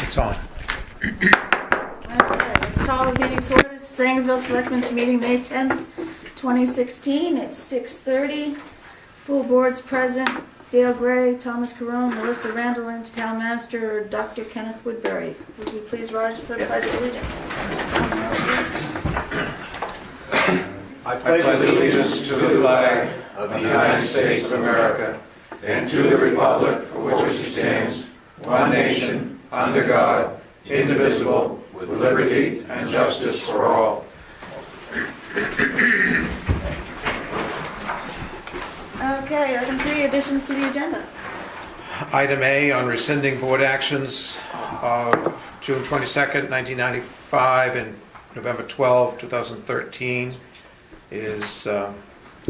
It's on. Okay, let's call the meeting to order. This is Sangerville Selectmen's meeting, May 10th, 2016. It's 6:30. Full board's present. Dale Gray, Thomas Carone, Melissa Randall, and Town Minister Dr. Kenneth Woodbury. Would you please rise for the Pledge of Allegiance? I pledge allegiance to the flag of the United States of America and to the republic for which it stands, one nation, under God, indivisible, with liberty and justice for all. Okay, item 3, additions to the agenda. Item A on rescinding board actions of June 22nd, 1995 and November 12, 2013 is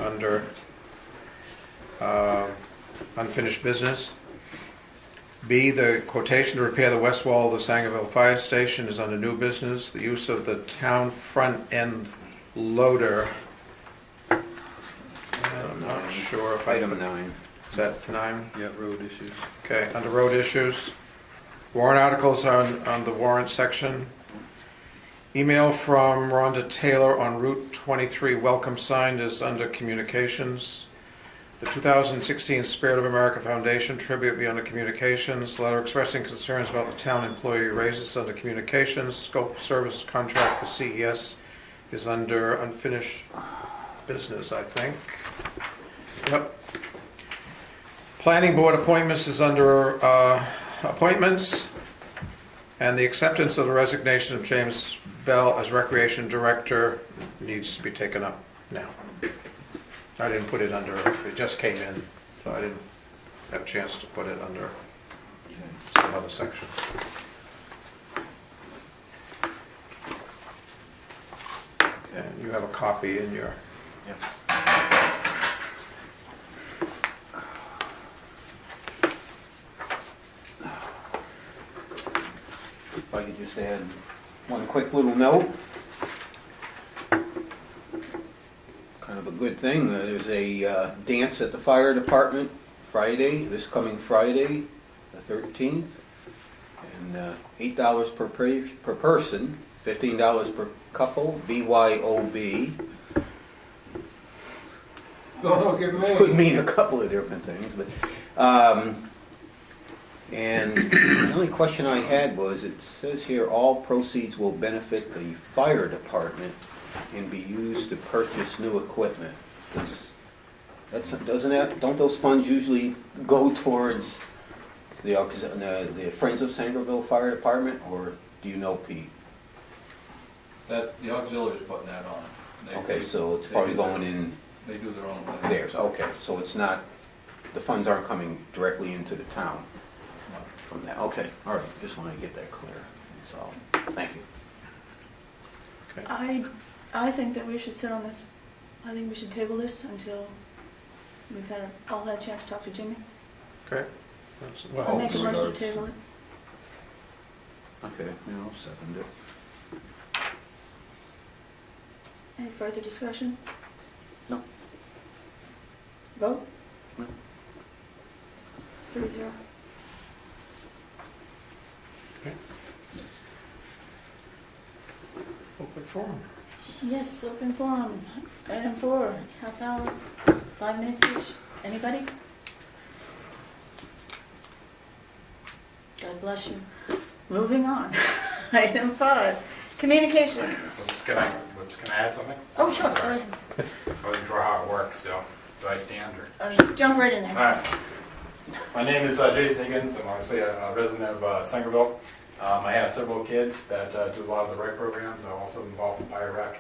under unfinished business. B, the quotation to repair the west wall of the Sangerville Fire Station is under new business. The use of the town front end loader. I'm not sure if Item 9. Is that 9? Yeah, road issues. Okay, under road issues. Warrant articles on the warrant section. Email from Rhonda Taylor on Route 23 welcome sign is under communications. The 2016 Spirit of America Foundation tribute be under communications. Letter expressing concerns about the town employee raises under communications. Scope of service contract for CES is under unfinished business, I think. Yep. Planning board appointments is under appointments. And the acceptance of the resignation of James Bell as recreation director needs to be taken up now. I didn't put it under, it just came in, so I didn't have a chance to put it under some other section. And you have a copy in your... Yep. If I could just add one quick little note. Kind of a good thing. There's a dance at the fire department Friday, this coming Friday, the 13th. And $8 per person, $15 per couple, BYOB. Don't look at me. Could mean a couple of different things, but and the only question I had was, it says here all proceeds will benefit the fire department and be used to purchase new equipment. Don't those funds usually go towards the Friends of Sangerville Fire Department, or do you know, Pete? That the auxiliary's putting that on. Okay, so it's probably going in They do their own thing. theirs. Okay, so it's not, the funds aren't coming directly into the town from that. Okay, all right, just want to get that clear. So, thank you. Okay. I think that we should sit on this. I think we should table this until we've all had a chance to talk to Jimmy. Okay. Well, I'll make a motion to table it. Okay, yeah, I'll second it. Any further discussion? No. Vote? No. 3-0. open forum. Yes, open forum. Item 4, half hour, 5 minutes each. Anybody? God bless you. Moving on. Item 5, communications. Whoops, can I add something? Oh, sure. Go Sorry. ahead. I wasn't sure how it works, so do I stand or? Just jump right in there. All right. My name is Jason Higgins. I'm obviously a resident of Sangerville. I have several kids that do a lot of the rec programs. I'm also involved in Fire Rec.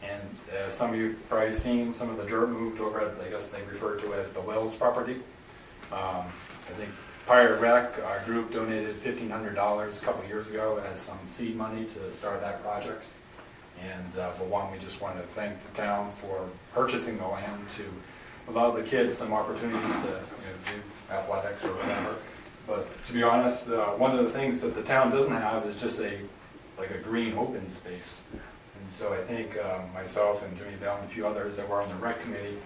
And some of you have probably seen some of the dirt moved over at, I guess they refer to as the Wells property. I think Fire Rec, our group donated $1,500 a couple of years ago as some seed money to start that project. And for one, we just wanted to thank the town for purchasing the land to allow the kids some opportunities to do athletics or whatever. But to be honest, one of the things that the town doesn't have is just a green open space. And so I think myself and Jimmy Bell and a few others that were on the rec committee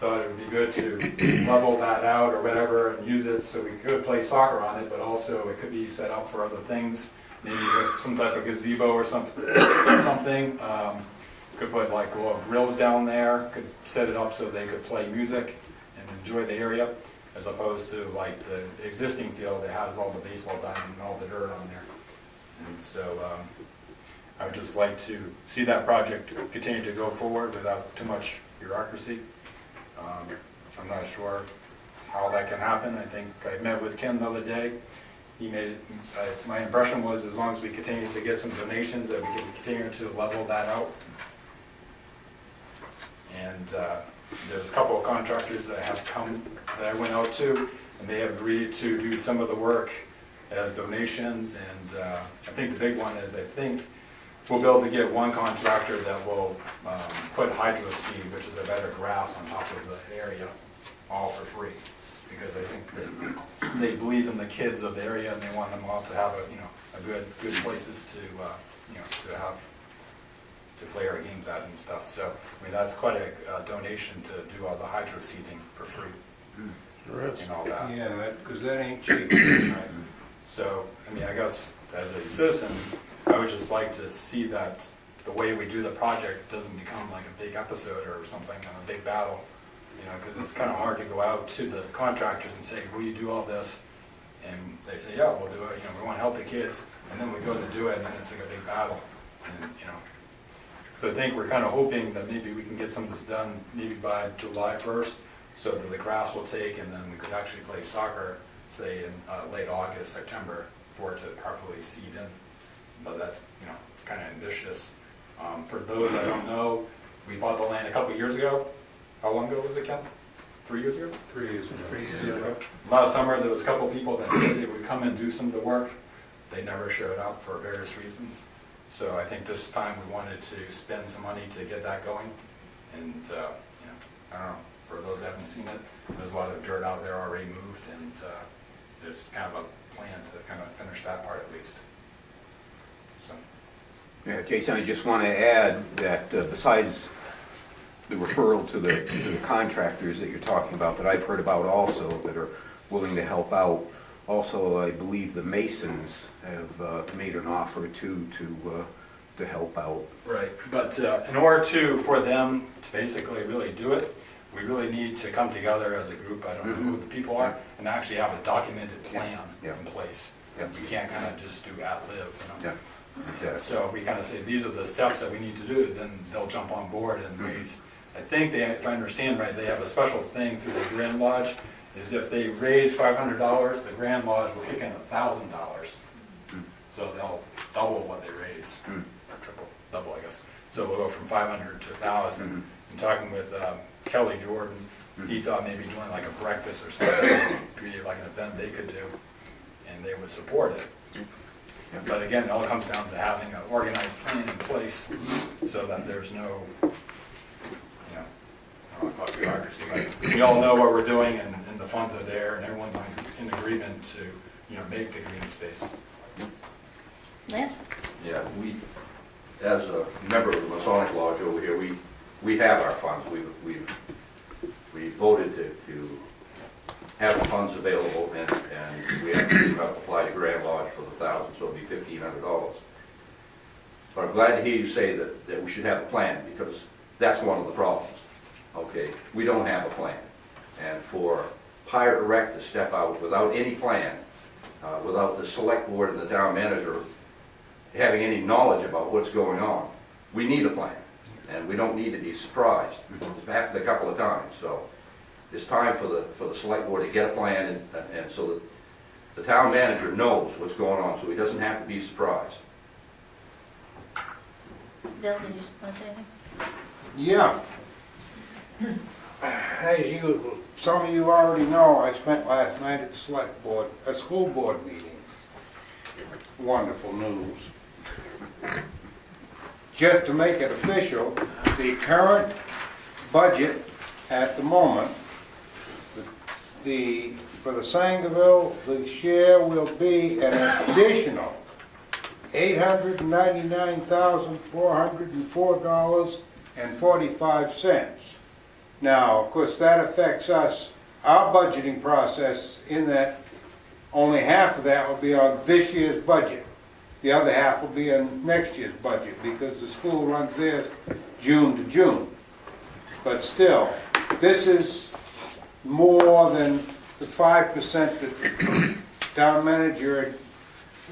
thought it would be good to level that out or whatever and use it so we could play soccer on it, but also it could be set up for other things. maybe with some type of gazebo or something. Could put like little grills down there, could set it up so they could play music and enjoy the area, as opposed to like the existing field that has all the baseball diamond and all the dirt on there. And so I would just like to see that project continue to go forward without too much bureaucracy. I'm not sure how that can happen. I think I met with Ken the other day. He made my impression was as long as we continue to get some donations that we can continue to level that out. And there's a couple of contractors that have come that I went out to, and they have agreed to do some of the work as donations. And I think the big one is I think we'll be able to get one contractor that will put hydro seed, which is a better grass on top of the area, all for free. Because I think they believe in the kids of the area, and they want them all to have a good places to to have to play our games at and stuff. So I mean that's quite a donation to do all the hydro seeding for free. Sure is. And all that. Yeah, because that ain't cheap. Right. So I mean I guess as a citizen, I would just like to see that the way we do the project doesn't become like a big episode or something, a big battle. Because it's kind of hard to go out to the contractors and say, will you do all this? And they say, yeah, we'll do it. We want to help the kids. And then we go to do it, and then it's like a big battle. And, so I think we're kind of hoping that maybe we can get some of this done maybe by July 1st, so that the grass will take, and then we could actually play soccer, say in late August, September, for it to properly seed in. But that's, kind of ambitious. For those that don't know, we bought the land a couple years ago. How long ago was it, Ken? 3 years ago? 3 years ago. 3 years ago. Last summer, there was a couple people that said they would come and do some of the work. They never showed up for various reasons. So I think this time we wanted to spend some money to get that going. And, I don't know, for those that haven't seen it, there's a lot of dirt out there already moved, and there's kind of a plan to kind of finish that part at least. So. Yeah, Jason, I just want to add that besides the referral to the contractors that you're talking about, that I've heard about also, that are willing to help out. Also, I believe the Masons have made an offer to help out. Right, but in order for them to basically really do it, we really need to come together as a group. I don't know who the people are, and actually have a documented plan in place. We can't kind of just do ad-lib, Yeah. Exactly. So if we kind of say these are the steps that we need to do, then they'll jump on board and raise. I think if I understand right, they have a special thing through the Grand Lodge, is if they raise $500, the Grand Lodge will kick in $1,000. So they'll double what they raise, or triple, double I guess. So we'll go from 500 to 1,000. And talking with Kelly Jordan, he thought maybe doing like a breakfast or something, be like an event they could do, and they would support it. But again, it all comes down to having an organized plan in place so that there's no I don't know about bureaucracy, but we all know what we're doing, and the funds are there, and everyone's in agreement to, make the green space. Lance? Yeah, we, as a member of the Masonic Lodge over here, we have our funds. We voted to have the funds available, and we have to apply to Grand Lodge for the 1,000, so it'd be $1,500. But I'm glad to hear you say that we should have a plan, because that's one of the problems. Okay, we don't have a plan. And for Pirate Rec to step out without any plan, without the select board and the town manager having any knowledge about what's going on, we need a plan. And we don't need to be surprised. It's happened a couple of times. So it's time for the select board to get a plan, and so that the town manager knows what's going on, so he doesn't have to be surprised. Bill, did you want to say anything? Yeah. As some of you already know, I spent last night at the school board meeting. Wonderful news. Just to make it official, the current budget at the moment, for the Sangerville, the share will be an additional $899,404.45. Now, of course, that affects us, our budgeting process, in that only half of that will be on this year's budget. The other half will be in next year's budget, because the school runs theirs June to June. But still, this is more than the 5% that the town manager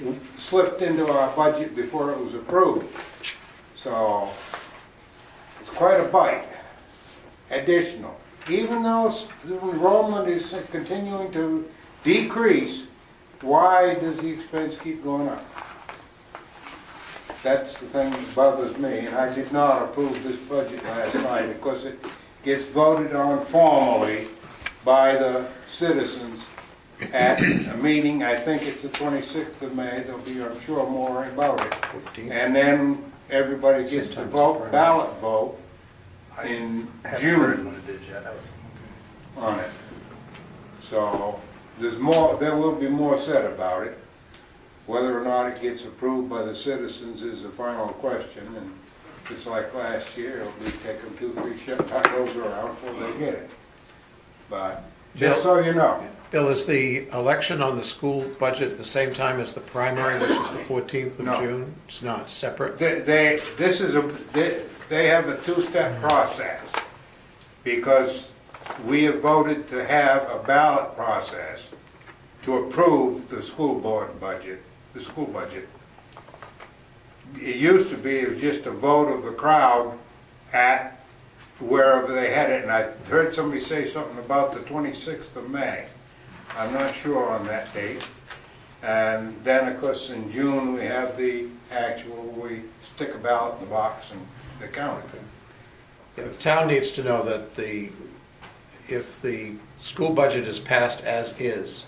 had slipped into our budget before it was approved. So, it's quite a bite, additional. Even though the enrollment is continuing to decrease, why does the expense keep going up? That's the thing that bothers me, and I did not approve this budget last night because it gets voted on formally by the citizens at a meeting. I think it's the 26th of May. There'll be, I'm sure, more about it. And then everybody gets to vote, ballot vote in June on it. So there's more. There will be more said about it. Whether or not it gets approved by the citizens is the final question, and just like last year, it'll be taking 2-3 goes around before they get it. But just so you know. Bill, is the election on the school budget at the same time as the primary, which is the 14th of No. June? It's not separate? They have a two-step process, because we have voted to have a ballot process to approve the school board budget, the school budget. It used to be, it was just a vote of the crowd at wherever they had it, and I heard somebody say something about the 26th of May. I'm not sure on that date. And then, of course, in June, we have the actual, we stick a ballot in the box and they count it. Yeah, the town needs to know that if the school budget is passed as is,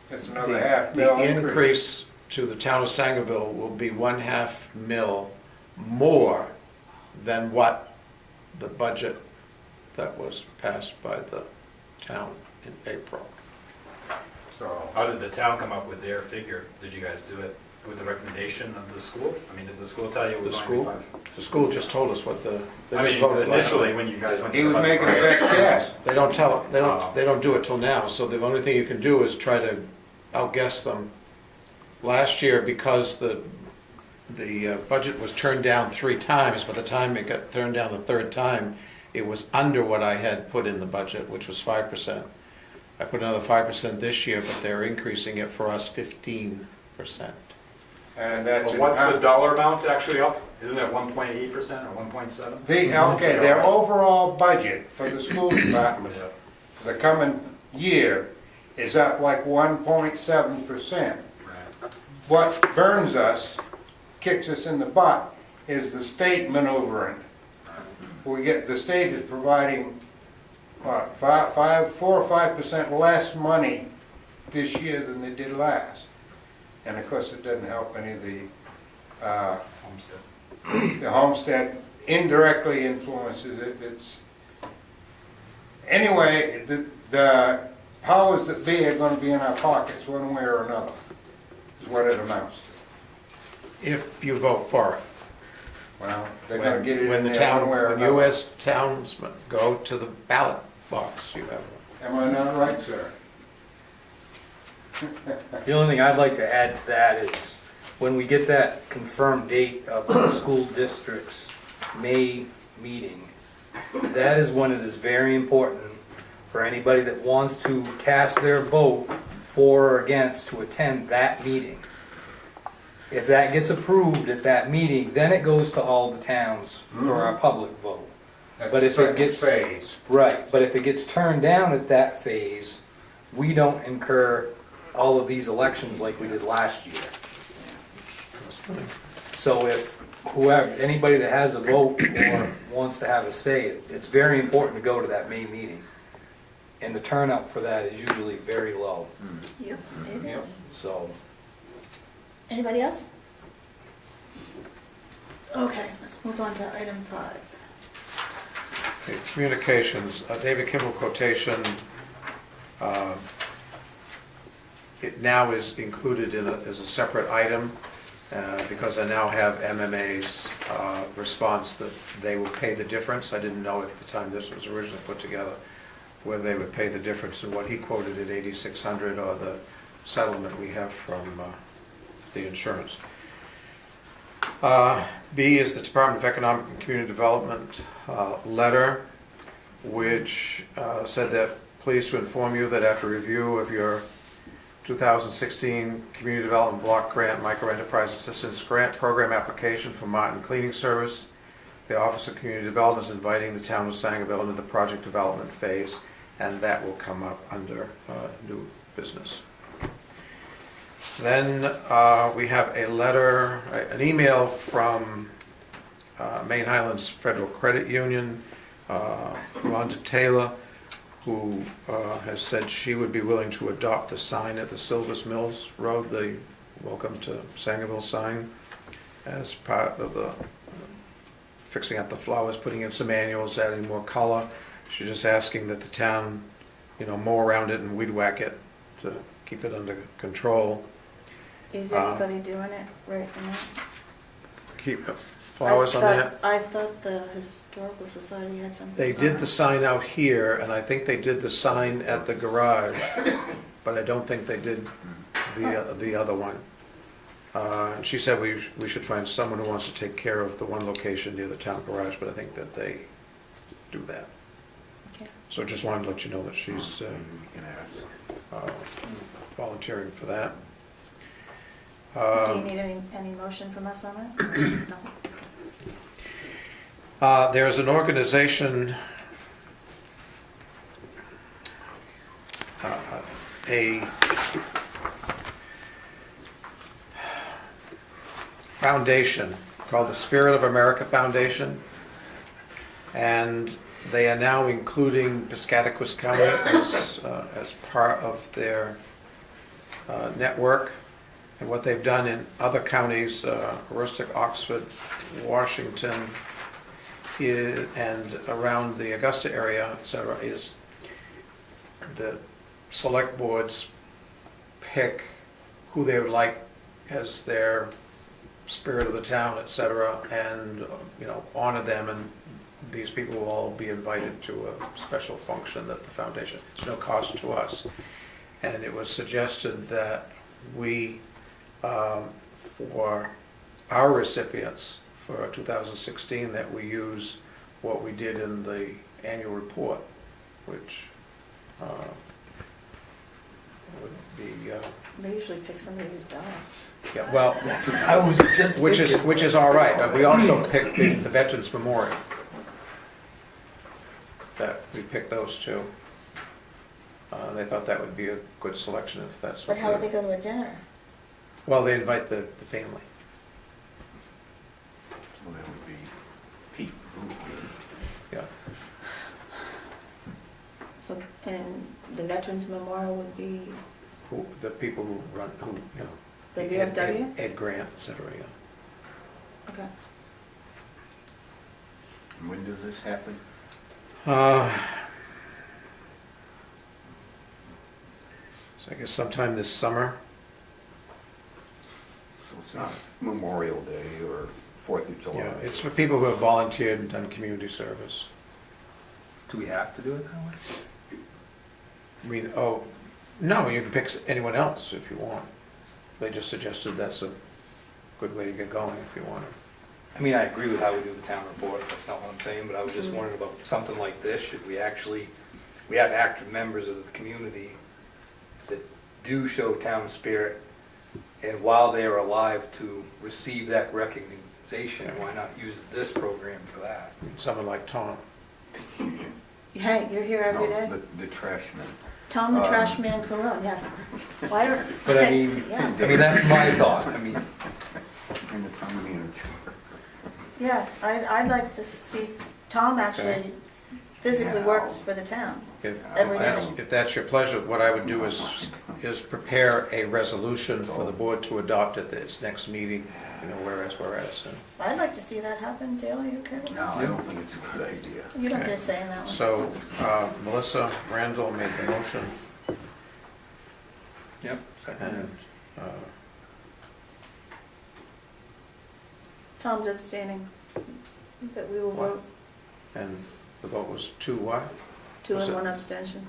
It's another half mil the increase to the town of Sangerville will be 1/2 mil more than what the budget that was passed by the town in April. So, How did the town come up with their figure? Did you guys do it with the recommendation of the school? I mean, did the school tell you it was The only school? 5? The school just told us what they I just mean, voted last initially, night. when you guys went to he the was budget making a best guess. They don't tell, they don't do it till now, so the only thing you can do is try to outguess them. Last year, because the budget was turned down 3 times, by the time it got turned down the 3rd time, it was under what I had put in the budget, which was 5%. I put another 5% this year, but they're increasing it for us 15%. And that's Well, in what's the pounds. dollar amount actually up? Isn't it 1.8% or 1.7? Okay, their overall budget for the school department for the coming year is up like 1.7%. Right. What burns us, kicks us in the butt, is the state maneuvering. The state is providing, what, 4 or 5% less money this year than they did last. And of course, it doesn't help any of the Homestead. the homestead indirectly influences it. It's anyway, the powers that be are going to be in our pockets one way or another, is what it amounts to. If you vote for it. Well, they're going to get it When in the there town, one way or when another. you as townsmen go to the ballot box, you have Am I not right, sir? The only thing I'd like to add to that is when we get that confirmed date of the school district's May meeting, that is when it is very important for anybody that wants to cast their vote for or against to attend that meeting. If that gets approved at that meeting, then it goes to all the towns for a public vote. That's But the if it second gets- phase. Right, but if it gets turned down at that phase, we don't incur all of these elections like we did last year. So if whoever, anybody that has a vote or wants to have a say, it's very important to go to that May meeting. And the turnout for that is usually very low, Yep, it Yep. is. so. Anybody else? Okay, let's move on to item 5. Okay, communications, David Kimball quotation, it now is included as a separate item, because I now have MMA's response that they will pay the difference. I didn't know at the time this was originally put together, whether they would pay the difference in what he quoted at $8,600 or the settlement we have from the insurance. B is the Department of Economic and Community Development letter, which said that pleased to inform you that after review of your 2016 Community Development Block Grant Microenterprise Assistance Grant Program application for Martin Cleaning Service, the Office of Community Development is inviting the town of Sangerville into the project development phase, and that will come up under new business. Then we have a letter, an email from Main Highlands Federal Credit Union, Rhonda Taylor, who has said she would be willing to adopt the sign at the Silvers Mills Road, the Welcome to Sangerville sign, as part of the fixing up the flowers, putting in some annuals, adding more color. She's just asking that the town, mow around it and weed whack it to keep it under control. Is anybody doing it right now? Keep the flowers on that. I thought the Historical Society had something. They did the sign out here, and I think they did the sign at the garage, but I don't think they did the other one. And she said we should find someone who wants to take care of the one location near the town garage, but I think that they do that. Okay. So just wanted to let you know that she's volunteering for that. Do you need any motion from us on it? No. There's an organization, a foundation called the Spirit of America Foundation, and they are now including Piscataquis County as part of their network. And what they've done in other counties, Aroostook, Oxford, Washington, and around the Augusta area, etc., is the select boards pick who they would like as their spirit of the town, etc., and honor them, and these people will all be invited to a special function that the foundation. There's no cost to us, and it was suggested that we, for our recipients for 2016, that we use what we did in the annual report, which would be. They usually pick somebody who's done it. Yeah, well, That's what I was just which is all right. But we also picked the Veterans Memorial. That we picked those two. They thought that would be a good selection if that's what. But how would they go to a dinner? Well, they invite the family. So that would be Pete. Yeah. So, and the Veterans Memorial would be The people who run, the VFW? Ed Grant, etc. Yeah. Okay. And when does this happen? So I guess sometime this summer. So it's not Memorial Day or 4th of July? Yeah, it's for people who have volunteered and done community service. Do we have to do it that way? I mean, no, you can pick anyone else if you want. They just suggested that's a good way to get going if you want to. I mean, I agree with how we do the town report, that's not what I'm saying, but I was just wondering about something like this. Should we have active members of the community that do show town spirit, and while they are alive to receive that recognition, why not use this program for that? Someone like Tom. Hey, you're here every day? No, the trash man. Tom the Trash Man Carone, yes. Why don't? But I mean, Yeah. That's my thought. I mean, And the town manager. Yeah, I'd like to see Tom actually physically works for the town. Every day. If that's your pleasure, what I would do is prepare a resolution for the board to adopt at its next meeting, whereas. And I'd like to see that happen. Dale, are you okay with No, that? I don't think it's a good idea. You don't Okay. get a say in that one. So, Melissa Randall made the motion, yep. and Tom's abstaining, but we will vote the vote was 2-1? 2 Was and it- 1 abstention.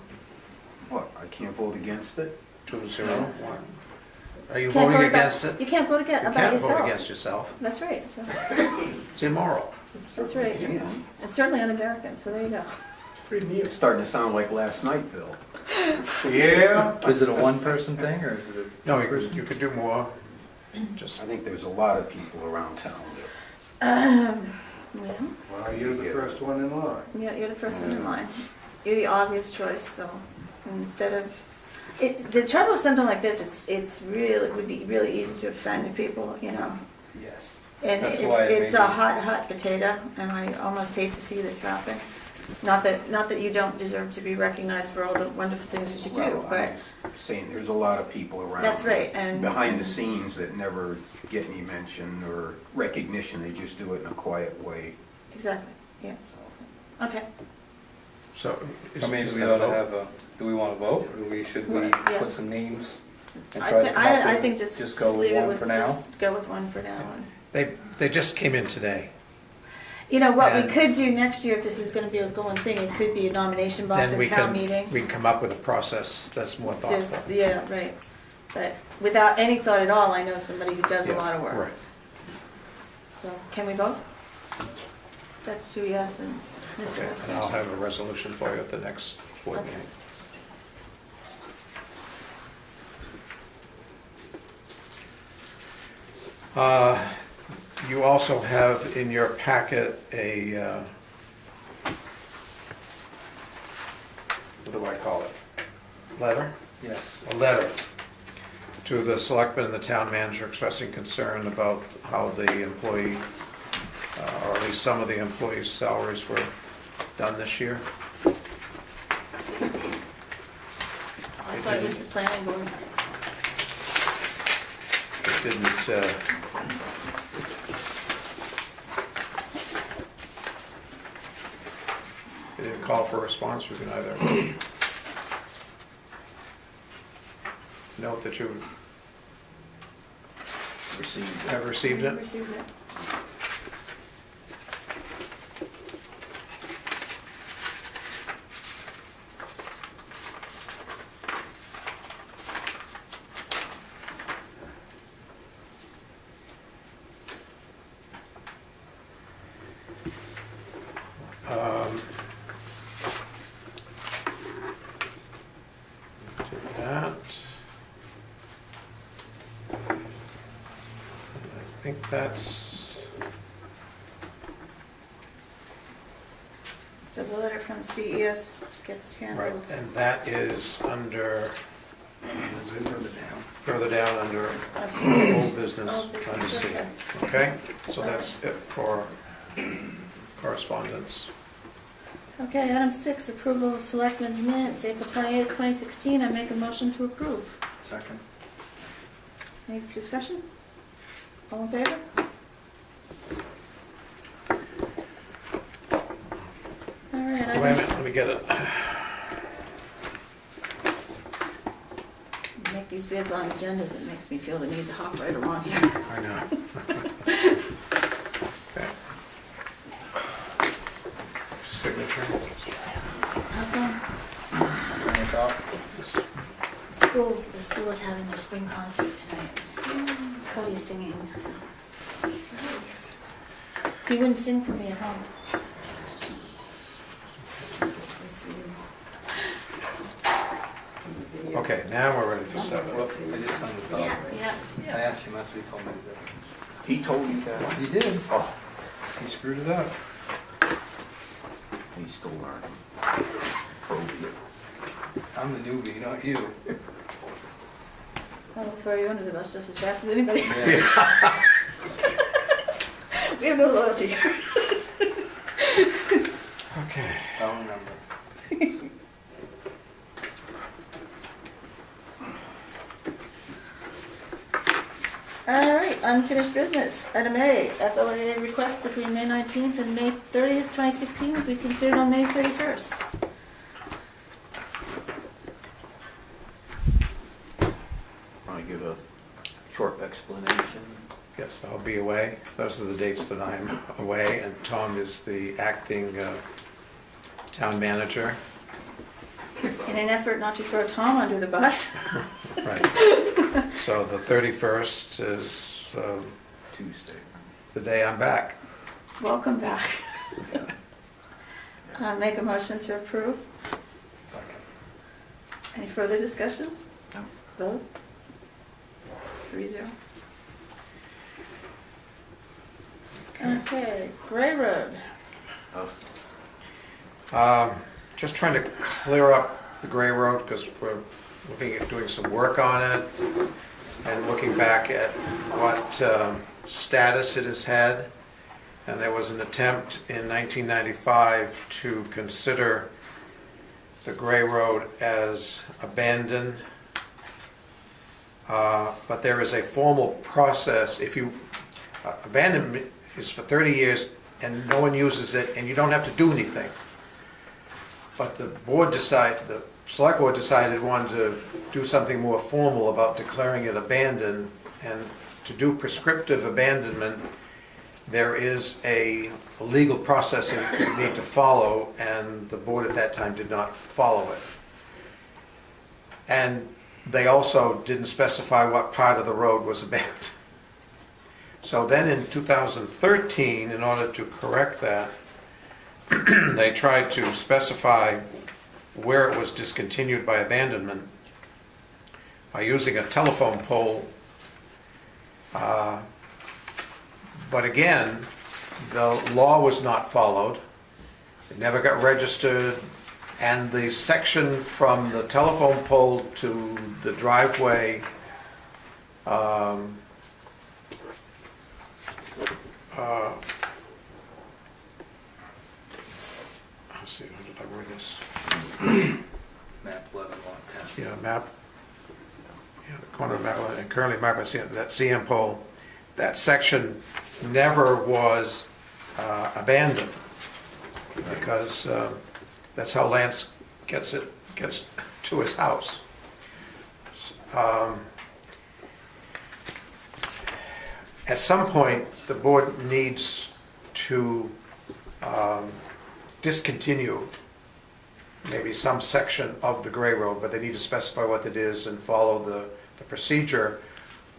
What, I can't vote against it? 2-0-1. Are you Can't voting vote against about, it? you can't vote You about can't yourself. vote against yourself. That's right, so, It's immoral. that's right. It's certainly un-American, so there you go. It's starting to sound like last night, Bill. Yeah. Is it a one-person thing, or is it a? No, you could do more. Just, I think there's a lot of people around town Well, Well, you're the first one in line. yeah, you're the first one in line. You're the obvious choice, so instead of, the trouble with something like this, it would be really easy to offend people, you know? Yes. And That's why it it's may a be- hot potato, and I almost hate to see this happen. Not that you don't deserve to be recognized for all the wonderful things that you do, Well, but I'm saying there's a lot of people around. that's right, and Behind the scenes that never get any mention or recognition, they just do it in a quiet way. exactly, yeah. Okay, so. I mean, is do we that a ought to vote? have a, do we want to vote, or should we Yeah. put some names and I, try to th- come up I with- think just go with leave it one with, for now? just go with one for now. They just came in today. You know, what we And- could do next year, if this is gonna be a going thing, it could be a nomination box Then at we town can, meeting. we can come up with a process that's more There's- thoughtful. Yeah, right, but without any thought at all, I know somebody who does a Yeah, lot of work. Right. So, can we vote? That's 2 yes and Mr. Okay, and I'll Abstention. have a resolution for you at the next board Okay. meeting. You also have in your packet a, what do I call it? Letter? Yes. A letter to the selectmen and the town manager expressing concern about how the employee, or at least some of the employees' salaries were done this year. I thought it was the planning board. It didn't, it didn't call for a response. We can either note that you Received. have received it. Received it. Do that. I think that's, So the letter from CES gets right, handled. and that is under, further down under old business, Old business, under C. okay. Okay, so that's it for correspondence. Okay, item 6, approval of selectmen's minutes, April 28th, 2016. I make a motion to approve. Second. Any discussion? All in favor? All right, Wait a minute, let me get it. make these big long agendas, it makes me feel the need to hop right along here. I know. Okay. Signature. How come? The school is having their spring concert tonight. Cody's singing, so. He wouldn't sing for me at home. Okay, now we're ready for 7. Well, I just signed the Yeah, ballot. yeah. I asked him, that's what he told me to He told you that. do. He did. Oh, He screwed it up. he's still learning. Probably. I'm the newbie, not you. I'll throw you under the bus just as fast as anybody. Yeah. We have no loyalty here. Okay. I'll remember. All right, unfinished business. Item A, FLAA request between May 19th and May 30th, 2016 will be considered on May 31st. Want to give a short explanation? Yes, I'll be away. Those are the dates that I'm away, and Tom is the acting town manager. In an effort not to throw Tom under the bus. Right. So the 31st is Tuesday. the day I'm back. Welcome back. Make a motion to approve. Any further discussion? No. Vote? 3-0. Okay, Gray Road. Just trying to clear up the Gray Road because we're looking at doing some work on it and looking back at what status it has had. And there was an attempt in 1995 to consider the Gray Road as abandoned. But there is a formal process. If you abandonment is for 30 years and no one uses it and you don't have to do anything. But the select board decided it wanted to do something more formal about declaring it abandoned, and to do prescriptive abandonment, there is a legal process that you need to follow, and the board at that time did not follow it. And they also didn't specify what part of the road was abandoned. So then in 2013, in order to correct that, they tried to specify where it was discontinued by abandonment by using a telephone pole. But again, the law was not followed. It never got registered, and the section from the telephone pole to the driveway let's see, how did I word this? Map 11, lot 10. Yeah, map, the corner of map, and currently marked by that CM pole, that section never was abandoned, because that's how Lance gets to his house. At some point, the board needs to discontinue maybe some section of the Gray Road, but they need to specify what it is and follow the procedure,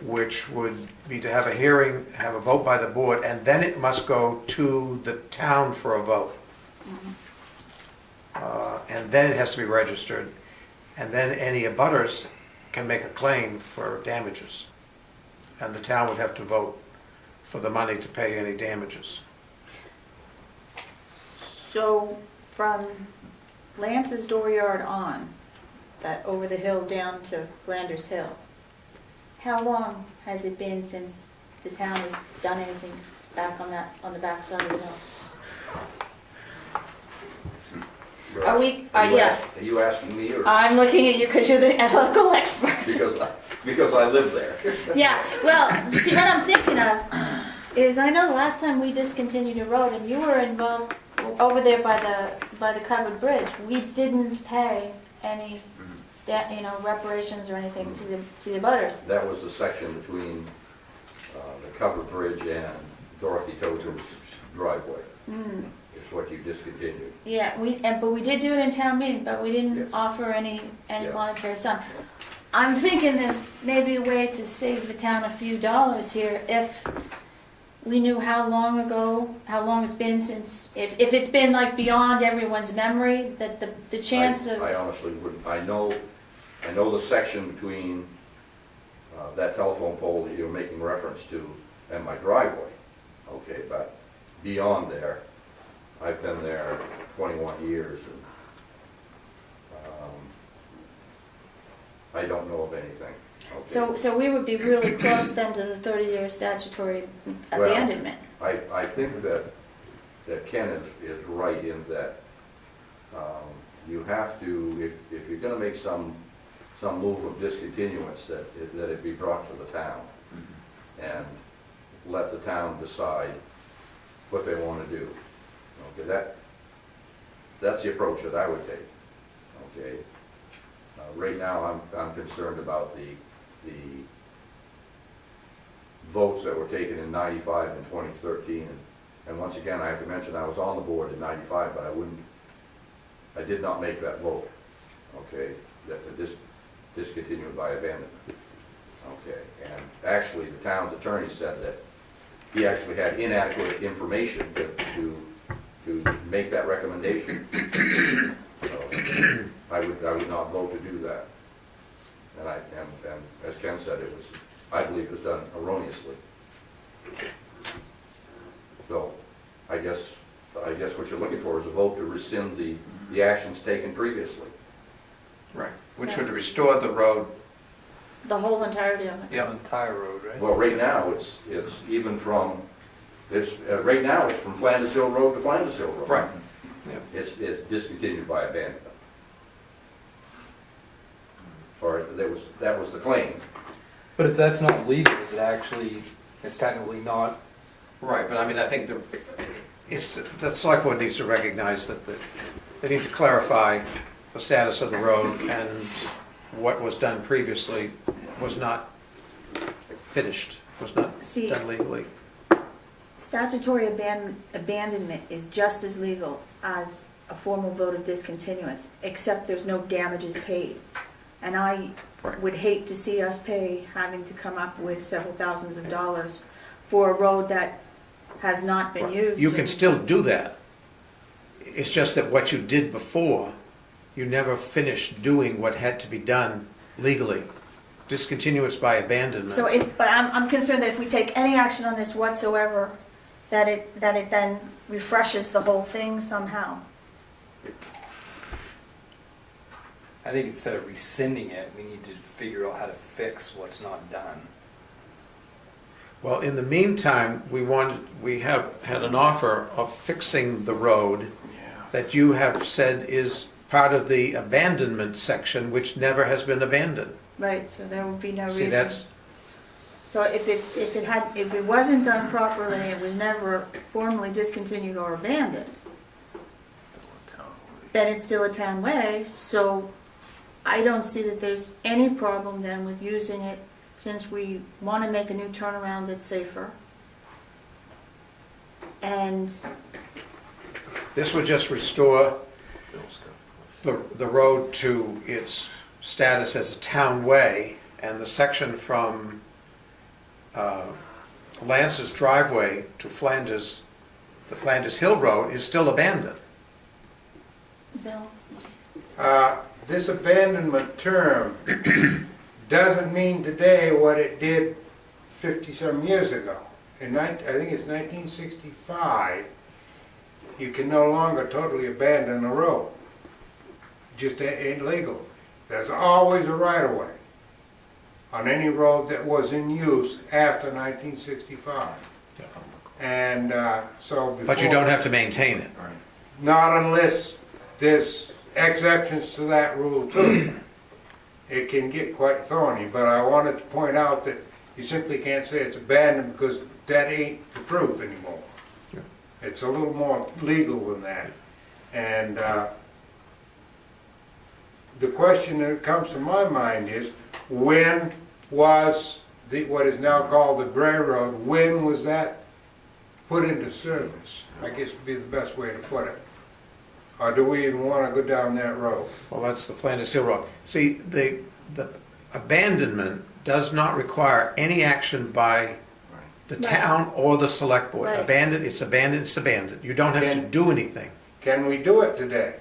which would be to have a hearing, have a vote by the board, and then it must go to the town for a vote. And then it has to be registered, and then any abutters can make a claim for damages. And the town would have to vote for the money to pay any damages. So from Lance's dooryard on, that over the hill down to Flanders Hill, how long has it been since the town has done anything back on the back side of the hill? Are we, Are yeah, you asking me, or I'm looking at you because you're the local expert. because I live there? Yeah, well, see, what I'm thinking of is, I know the last time we discontinued a road and you were involved over there by the covered bridge, we didn't pay any, reparations or anything to the abutters. That was the section between the covered bridge and Dorothy Toten's driveway. Is what you discontinued. Yeah, but we did do it in town meeting, but we didn't Yes. offer any Yeah. monetary sum. I'm thinking there's maybe a way to save the town a few dollars here if we knew how long it's been since, if it's been like beyond everyone's memory, that the chance of. I honestly wouldn't. I know the section between that telephone pole that you're making reference to and my driveway. Okay, but beyond there, I've been there 21 years, and I don't know of anything. Okay. So we would be really close then to the 30-year statutory abandonment. I think that Ken is right in that you have to, if you're going to make some move of discontinuance, that it be brought to the town and let the town decide what they want to do. Okay, that's the approach that I would take. Okay, right now I'm concerned about the votes that were taken in '95 and 2013, and once again I have to mention I was on the board in '95, but I did not make that vote. Okay, that discontinued by abandonment. actually, the town's attorney said that he actually had inadequate information to make that recommendation. So, I would not vote to do that. And as Ken said, I believe it was done erroneously. So, I guess what you're looking for is a vote to rescind the actions taken previously. Right. Which would restore the road. The whole entirety of it. The entire road, right? Well, right now, it's even from, right now, it's from Flanders Hill Road to Flanders Hill Road. Right. It's discontinued by abandonment. Or that was the claim. But if that's not legal, is it actually, it's technically not? Right, but I mean, I think the select board needs to recognize that they need to clarify the status of the road, and what was done previously was not finished, was not See- done legally. Statutory abandonment is just as legal as a formal vote of discontinuance, except there's no damages paid. And I Right. would hate to see us having to come up with several thousands of dollars for a road that has not been used. You can still do that. It's just that what you did before, you never finished doing what had to be done legally. Discontinuance by abandonment. So but I'm concerned that if we take any action on this whatsoever, that it then refreshes the whole thing somehow. I think instead of rescinding it, we need to figure out how to fix what's not done. Well, in the meantime, we have had an offer of fixing the road that you have said is part of the abandonment section, which never has been abandoned. Right, so there would be no See, reason. that's, So if it wasn't done properly, it was never formally discontinued or abandoned, then it's still a town way, so I don't see that there's any problem then with using it, since we want to make a new turnaround that's safer. And this would just restore the road to its status as a town way, and the section from Lance's driveway to Flanders, the Flanders Hill Road, is still abandoned. Bill, This abandonment term doesn't mean today what it did 50-some years ago. I think it's 1965, you can no longer totally abandon a road. Just ain't legal. There's always a right-of-way on any road that was in use after 1965. And so before... But you don't have to maintain it. Not unless there's exceptions to that rule too. It can get quite thorny, but I wanted to point out that you simply can't say it's abandoned because that ain't the truth anymore. Yeah. It's a little more legal than that. And the question that comes to my mind is, when was what is now called the Gray Road, when was that put into service? I guess would be the best way to put it. Or do we even want to go down that road? Well, that's the Flanders Hill Road. See, the abandonment does not require any action by the Right. town or the select board. Right. Abandoned, it's abandoned, it's abandoned. You don't have to do anything. Can we do it today?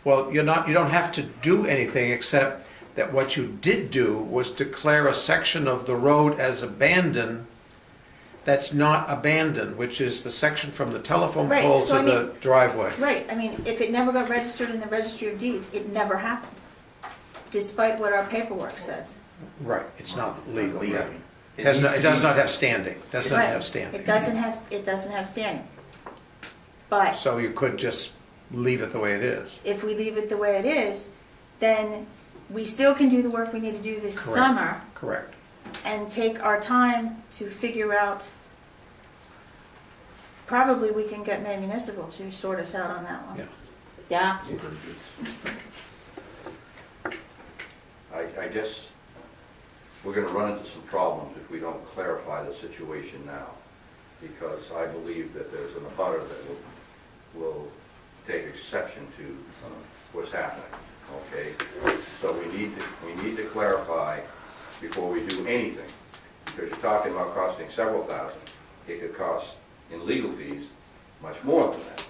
Well, you don't have to do anything, except that what you did do was declare a section of the road as abandoned that's not abandoned, which is the section from the telephone Right, pole so to I the driveway. right, I mean, if it never got registered in the registry of deeds, it never happened, despite what our paperwork says. Right, it's not legal yet. It It needs to does be- not have standing, does not Right. have standing. It doesn't have standing. But So you could just leave it the way it is. if we leave it the way it is, then we still can do the work we need to do this Correct. summer Correct. and take our time to figure out, probably we can get Maine Municipal to sort us out on that one. Yeah. Yeah? I guess we're gonna run into some problems if we don't clarify the situation now, because I believe that there's an abutter that will take exception to what's happening, okay? So we need to clarify before we do anything. because you're talking about costing several thousand. It could cost, in legal fees, much more than that.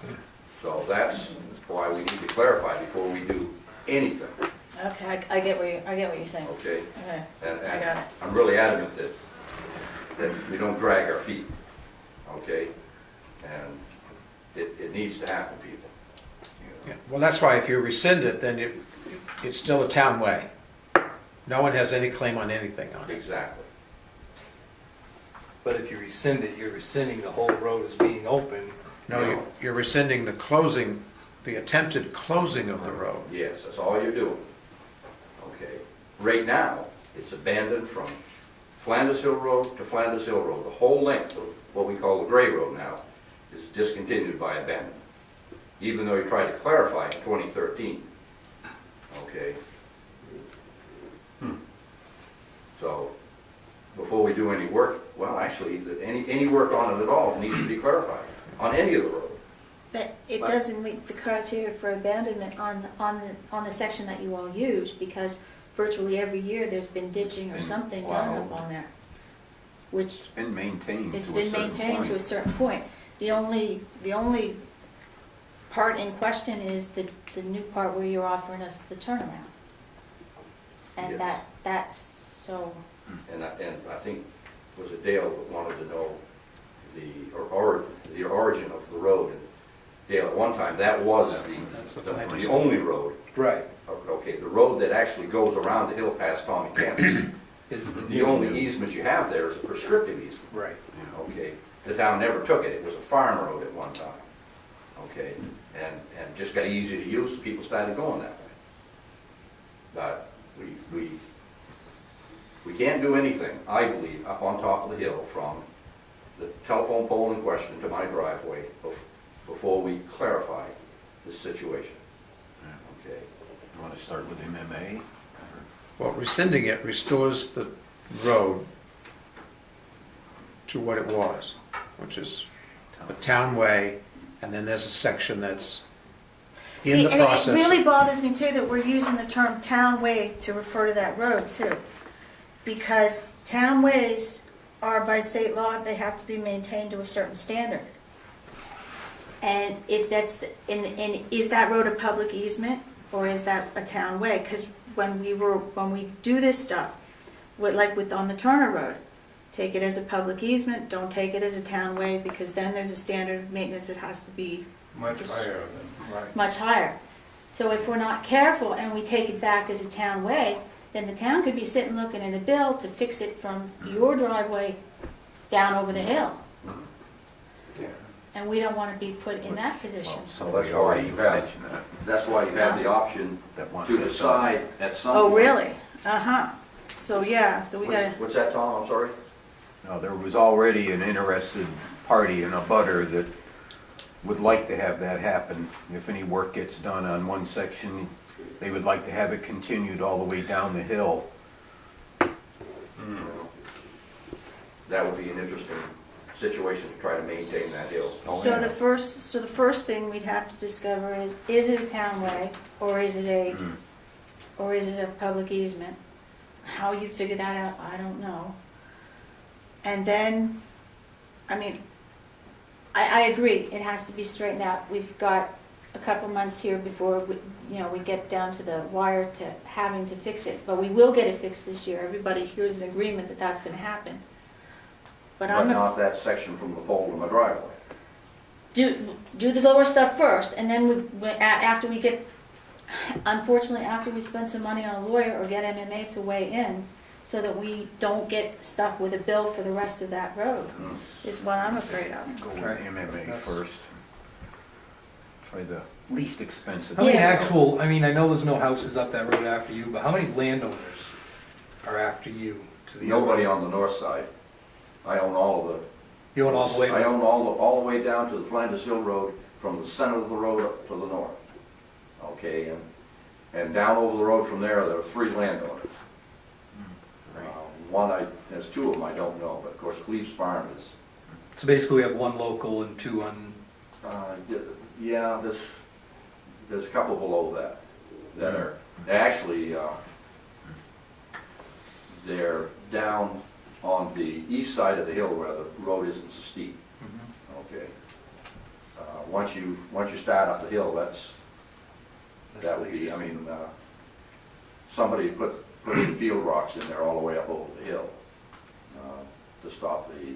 So that's why we need to clarify before we do anything, Okay, I get what you're saying. okay? Okay, And I got it. I'm really adamant that we don't drag our feet, okay? And it needs to happen, people. Yeah. Well, that's why if you rescind it, then it's still a town way. No one has any claim on anything on it. Exactly. But if you rescind it, you're rescinding the whole road as being open. No, you're rescinding the closing, the attempted closing of the road. Yes, that's all you're doing. Okay. Right now, it's abandoned from Flanders Hill Road to Flanders Hill Road. The whole length of what we call the Gray Road now is discontinued by abandonment, even though you tried to clarify in 2013. Okay? So, before we do any work, well, actually, any work on it at all needs to be clarified, on any of the roads. But it doesn't meet the criteria for abandonment on the section that you all use, because virtually every year there's been ditching or something done up on there. Which, It's been maintained it's to a been certain maintained to a point. certain point. The only part in question is the new part where you're offering us the turnaround. And Yes. that's, so, And I think, was it Dale that wanted to know the origin of the road? And Dale, at one time, that was the only road. Right. Okay, the road that actually goes around the hill past Tommy Campus. Is The only easement you have there is a prescriptive easement. Right. Okay, the town never took it. It was a farm road at one time. Okay, and just got easy to use, so people started going that way. But we can't do anything, I believe, up on top of the hill from the telephone pole in question to my driveway before we clarify this situation. Okay, You want to start with MMA? Well, rescinding it restores the road to what it was, which is a town way, and then there's a section that's in see, the and it process. really bothers me too that we're using the term town way to refer to that road too. Because town ways are by state law, they have to be maintained to a certain standard. And if that's, and is that road a public easement or is that a town way? Because when we do this stuff, on the Turner Road, take it as a public easement, don't take it as a town way, because then there's a standard of maintenance that has to be Much higher than, right. much higher. So if we're not careful and we take it back as a town way, then the town could be sitting looking at a bill to fix it from your driveway down over the hill. And we don't want to be put in that position. so that's why you have, that's why you have the option That wants to it decide at some Oh, point. really? Uh-huh. So, yeah, so we gotta, What's that, Tom? I'm sorry? No, there was already an interested party in a butter that would like to have that happen. If any work gets done on one section, they would like to have it continued all the way down the hill. That would be an interesting situation to try to maintain that hill. so the first thing we'd have to discover is it a town way or is it a public easement? How you figure that out, I don't know. And then, I mean, I agree, it has to be straightened out. We've got a couple months here before we get down to the wire to having to fix it, but we will get it fixed this year. Everybody here is in agreement that that's going to happen. But But not that section from the pole to my driveway. do the lower stuff first, and then after we get, unfortunately, after we spend some money on a lawyer or get MMA to weigh in, so that we don't get stuck with a bill for the rest of that road, is what I'm afraid of. Go with Right. MMA That's- first. Try the least expensive. How many Yeah. I know there's no houses up that road after you, but how many landowners are after you to the? Nobody on the north side. I own all of the. You own all the way? I own all the way down to the Flanders Hill Road, from the center of the road up to the north. Okay, and down over the road from there are 3 landowners. There's 2 of them I don't know, but of course Cleve's Farm is, So basically we have 1 local and 2 on, yeah, there's a couple below that are, actually, they're down on the east side of the hill where the road isn't so steep. Mm-hmm. Okay. Once you start up the hill, that would be, I mean, somebody put some field rocks in there all the way up over the hill to stop the,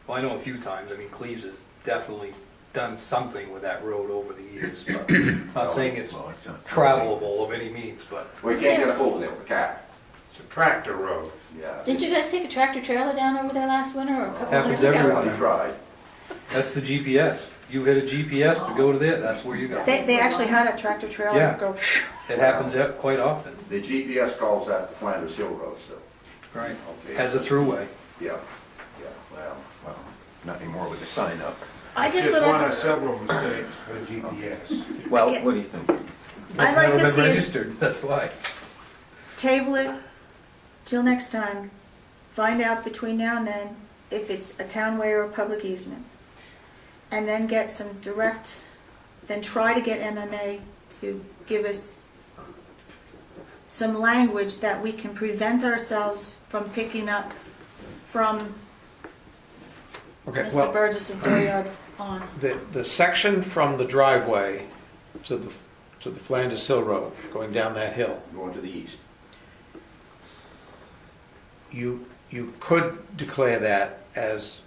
Well, I know a few times, I mean, Cleves has definitely done something with that road over the years, but not saying it's Well, it's not travelable of any means, but we can't get up over there with a car. It's a tractor road. Yeah. Did you guys take a tractor trailer down over there last winter or a couple Happens winters ago? everywhere. We tried. that's the GPS. You hit a GPS to go to there, that's where you go. They actually had a tractor trailer Yeah. go. It happens quite often, The GPS calls that the Flanders Hill Road still. right? Okay. Has a throughway. Yeah, yeah, well, Well, not anymore with the sign up. I guess Just what one I, of several mistakes for GPS. Well, Yeah. what do you think? I'd like It's to never see been us registered, that's why. table it till next time. Find out between now and then if it's a townway or a public easement. And then get some direct, then try to get MMA to give us some language that we can prevent ourselves from picking up from Okay, Mr. well, Burgess's dooryard on. the section from the driveway to the Flanders Hill Road, going down that hill, going to the east. you could declare that as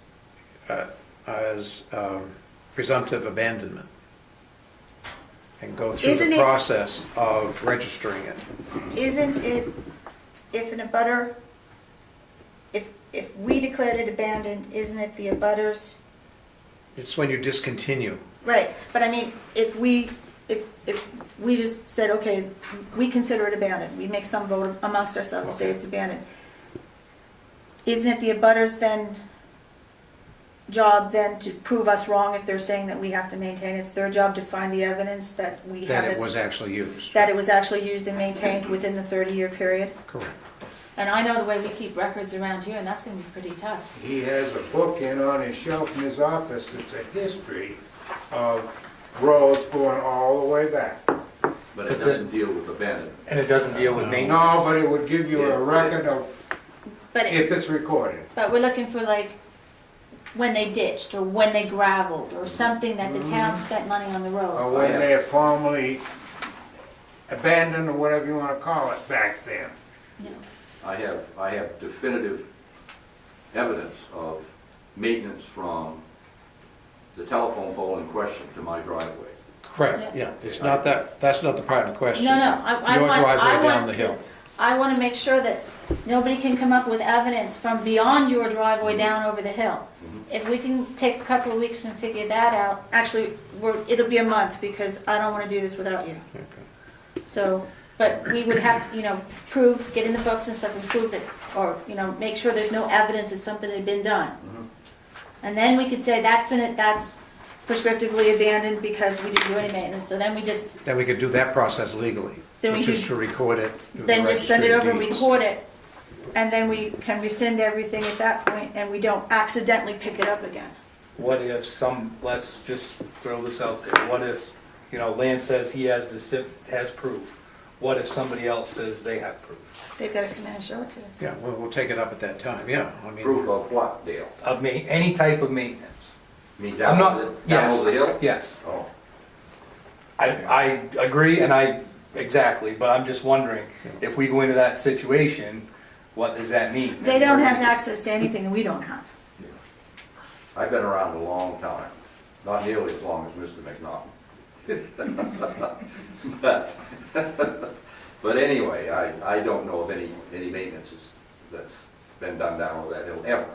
presumptive abandonment and go through Isn't the it- process of registering it. Isn't it, if an abutter, if we declared it abandoned, isn't it the abutters? It's when you discontinue. Right, but I mean, if we just said, okay, we consider it abandoned, we make some vote amongst ourselves, say Okay. it's abandoned. Isn't it the abutters then, job then to prove us wrong if they're saying that we have to maintain? It's their job to find the evidence that we have That it was actually used. that it was actually used and maintained within the 30-year period. Correct. And I know the way we keep records around here, and that's gonna be pretty tough. He has a book in on his shelf in his office. It's a history of roads going all the way back. But it doesn't deal with abandonment. And it doesn't deal with maintenance. No, but it would give you Yeah. a record of But if it's recorded. But we're looking for like when they ditched or when they gravelled or something that the town spent money on the road. Or when they had formerly abandoned or whatever you want to call it back then. You know. I have definitive evidence of maintenance from the telephone pole in question to my driveway. Correct, yeah. It's not that, that's not the part in question. No, no, I Your want, driveway I down want the to, hill. I want to make sure that nobody can come up with evidence from beyond your driveway down over the hill. Mhm. If we can take a couple of weeks and figure that out, actually, it'll be a month because I don't want to do this without you. Okay. So, but we would have to, prove, get in the books and stuff and prove that, or, make sure there's no evidence that something had been done. Mhm. And then we could say that's prescriptively abandoned because we didn't do any maintenance. So then we just, Then we could do that process legally, Then we which is could- to record it. with the then just send it registry over, of deeds. record it, and then we can rescind everything at that point and we don't accidentally pick it up again. What if let's just throw this out there, what if, Lance says he has has proof? What if somebody else says they have proof? They've got to come in and show it to us. Yeah, we'll take it up at that time, yeah. I mean, Proof of what, Dale? Of any type of maintenance? You mean I'm down not- over the yes. hill? Yes. Oh, I agree, and exactly, but I'm just wondering, if we go into that situation, what does that mean? They don't have access to anything that we don't have. I've been around a long time, not nearly as long as Mr. McNaughton. But anyway, I don't know of any maintenance that's been done down over that hill ever.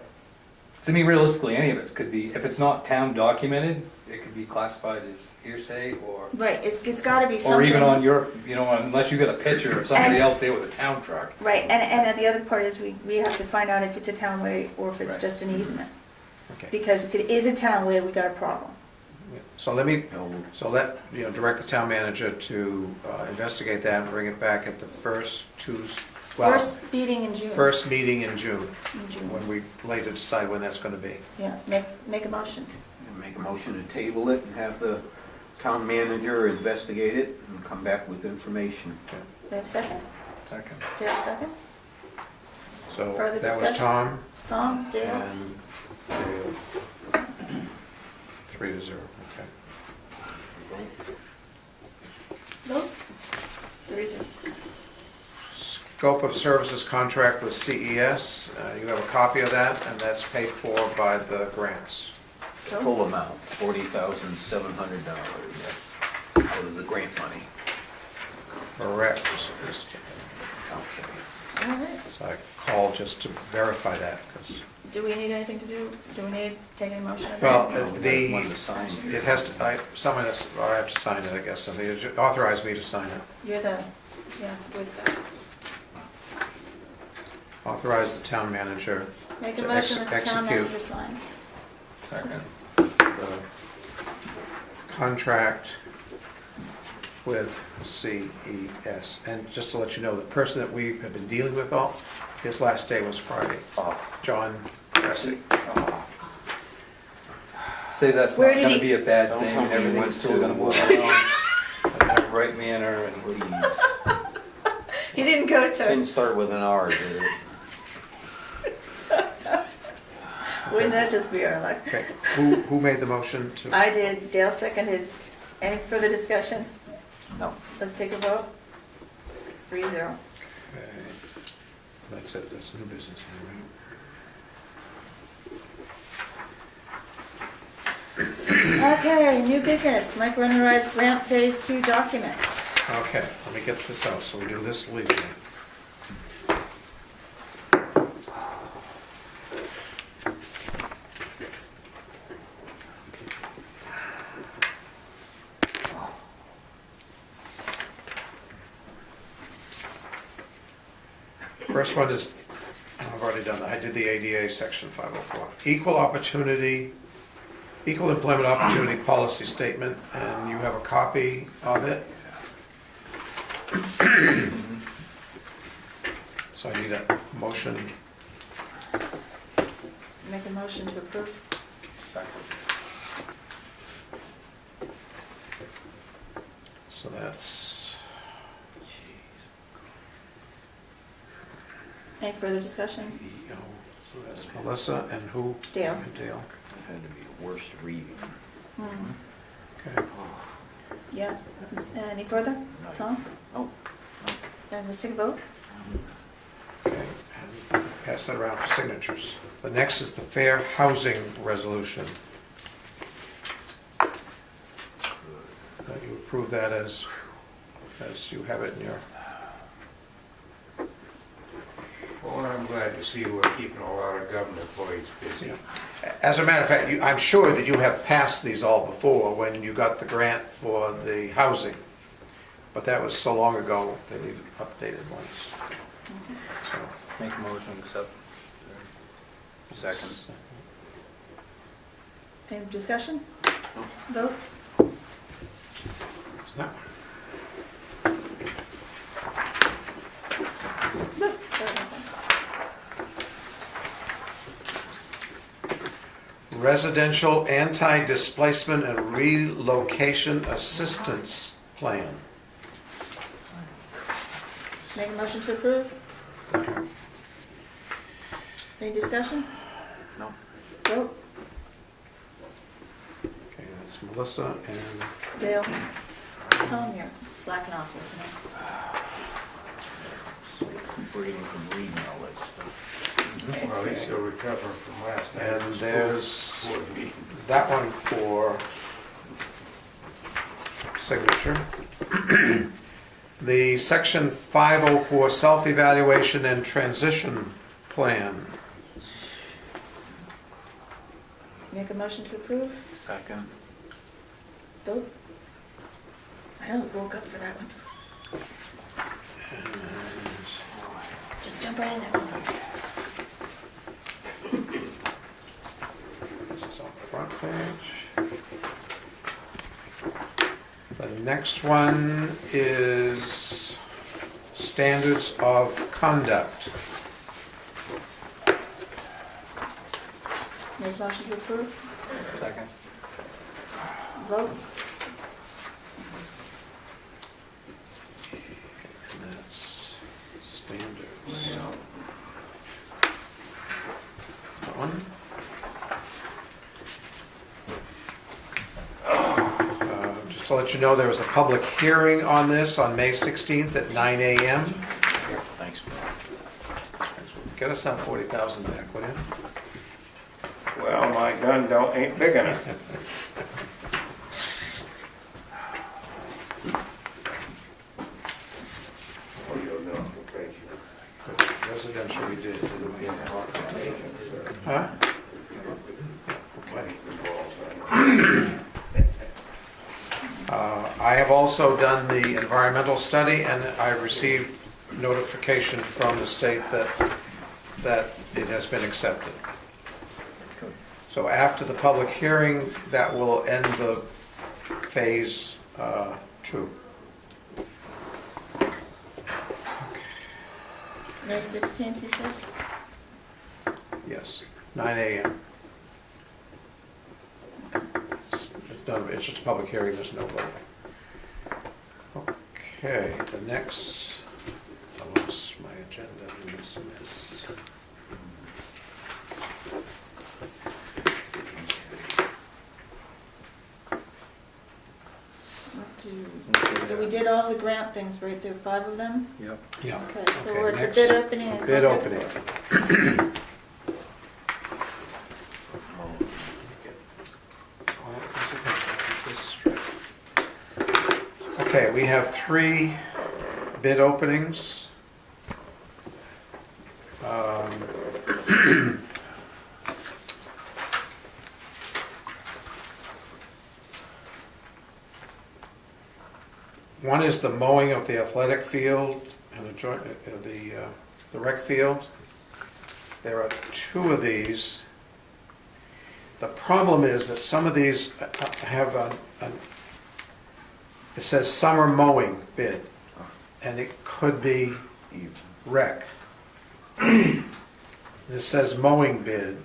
To me, realistically, any of it could be, if it's not town documented, it could be classified as hearsay or, Right, it's got to be or something. even on your, unless you got a picture of somebody And- out there with a town truck. Right, and the other part is we have to find out if it's a townway or if it's Right. just an easement. Okay. Because if it is a townway, we got a problem. So direct the town manager to investigate that and bring it back at the first First meeting in June. first meeting in June, In June. when we later decide when that's gonna be. Yeah, make a motion. Make a motion to table it and have the town manager investigate it and come back with information. Do we have a second? Second. Do you have a second? So Further that was discussion? Tom Tom, Dale? and Dale. 3-0, okay. Vote? 3-0. Scope of services contract with CES. You have a copy of that, and that's paid for by the grants. Vote? Full amount, $40,700, yes, out of the grant money. Correct. Okay. All right. So I called just to verify that, because, Do we need anything to do? Do we need to take any motion? on well, that? One the, to sign. it has to, someone has, or I have to sign it, I guess. Somebody authorized me to sign it. You're the, yeah, with that. Authorize the town manager Make a To motion that the town execute. manager signs. Second. the contract with CES. And just to let you know, the person that we have been dealing with his last day was Friday. John Cressy. Say that's Where not did gonna he- be a bad Don't thing tell and me he everything's went still to, gonna move along in the right manner and Please. He didn't go to, Didn't start with an R, did it? wouldn't that just be our luck? Okay, who made the motion to? I did, Dale seconded. Any further discussion? No. Let's take a vote. It's 3-0. Okay. That's it, that's new business anyway. Okay, new business, microenterprise grant phase 2 documents. Okay, let me get this out, so we do this legally. First one is, I've already done that, I did the ADA section 504. Equal employment opportunity policy statement, and you have a copy of it. So I need a motion. Make a motion to approve. So that's, Any further discussion? so that's Melissa and who? Dale. And Dale. That had to be the worst reading. Hmm. Okay. Yeah. Any further? Tom? Oh. And let's take a vote. Okay, and pass that around for signatures. The next is the fair housing resolution. You approve that as you have it in your, Well, I'm glad to see we're keeping a lot of government employees busy. as a matter of fact, I'm sure that you have passed these all before when you got the grant for the housing. But that was so long ago, they need updated ones. So, make a motion to accept. Second. Any discussion? Vote? is that- Vote. Sorry about that. Residential anti-displacement and relocation assistance plan. Make a motion to approve? Any discussion? No. Vote? Okay, that's Melissa and Dale? Tom, you're slacking off here tonight. Reading from reading all that stuff. Well, at least you'll recover from last night. And there's Board meeting. that one for signature. The section 504 self-evaluation and transition plan. Make a motion to approve? Second. Vote? I know, woke up for that one. And Just jump right in there. this is on the front page. The next one is standards of conduct. Make a motion to approve? Second. Vote? And that's standards. So let you know there was a public hearing on this on May 16th at 9 a.m. Thanks. Get us that 40,000 back, will you? Well, my gun ain't big enough. Residential we did. Huh? I have also done the environmental study, and I received notification from the state that it has been accepted. So after the public hearing, that will end the phase 2. May 16th, you said? Yes, 9 a.m. It's just a public hearing, there's no vote. Okay, the next, I lost my agenda, I'm missing this. So we did all the grant things, right? There were 5 of them? Yep. Yeah. Okay, so Okay, we're to next. bid opening and... Bid opening. Okay, we have 3 bid openings. One is the mowing of the athletic field and the rec field. There are 2 of these. The problem is that some of these have it says summer mowing bid, and it could be rec. This says mowing bid.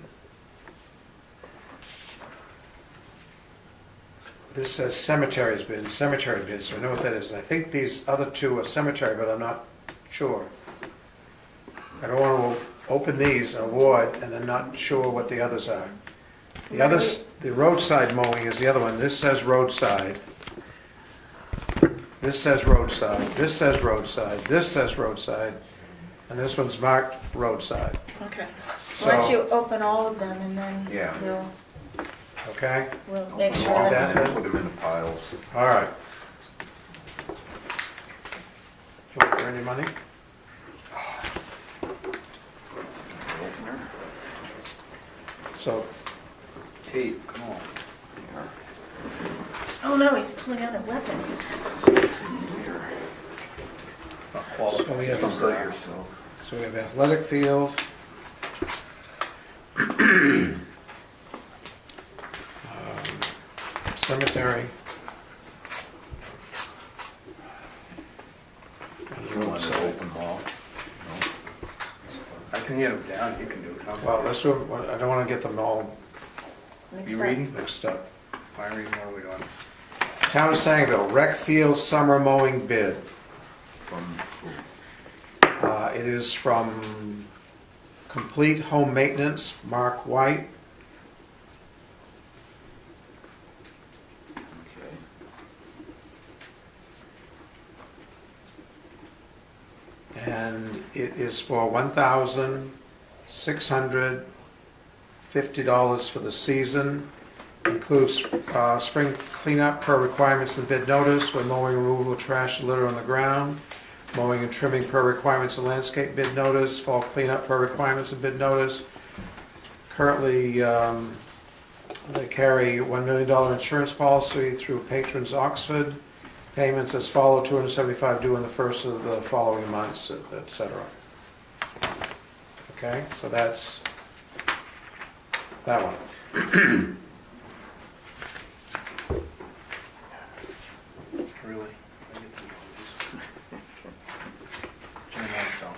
This says cemeteries bid, cemetery bid, so I know what that is. I think these other 2 are cemetery, but I'm not sure. I don't want to open these, award, and then not sure what the others are. The others, the roadside mowing is the other one. This says roadside. This says roadside. This says roadside. This says roadside. And this one's marked roadside. Okay. So- Why don't you open all of them and then Yeah. Okay? we'll make sure all that... that. Put them in the piles. All right. Look for any money? So, Tape, come on. Oh no, he's pulling out a weapon. so we have, Hurt yourself. so we have athletic field. Cemetery. You want to open ball? I can get them down, you can do it. Well, let's do, I don't want to get them all Mixed You up. reading? mixed up. Fire reading, what are we doing? Town of Sangerville, rec field summer mowing bid. From It is from Complete Home Maintenance, Mark White. okay. And it is for $1,650 for the season. Includes spring cleanup per requirements and bid notice, with mowing, removal, trash, and litter on the ground. Mowing and trimming per requirements and landscape bid notice. Fall cleanup per requirements and bid notice. Currently, they carry $1 million insurance policy through Patrons Oxford. Payments as follow: $275 due in the first of the following months, etc. Okay, so that's that one. Really? I get to know this. Turn that down.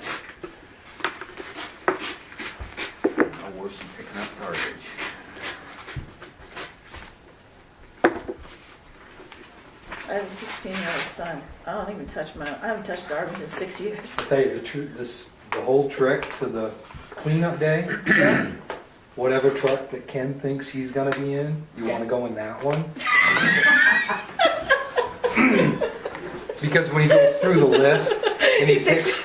No worse than picking up garbage. I have a 16-year-old son. I haven't touched garbage in 6 years. I'll tell you the truth, the whole trick to the cleanup day, whatever truck that Ken thinks he's gonna be in, you wanna go in that one. Because when he goes through the list and he picks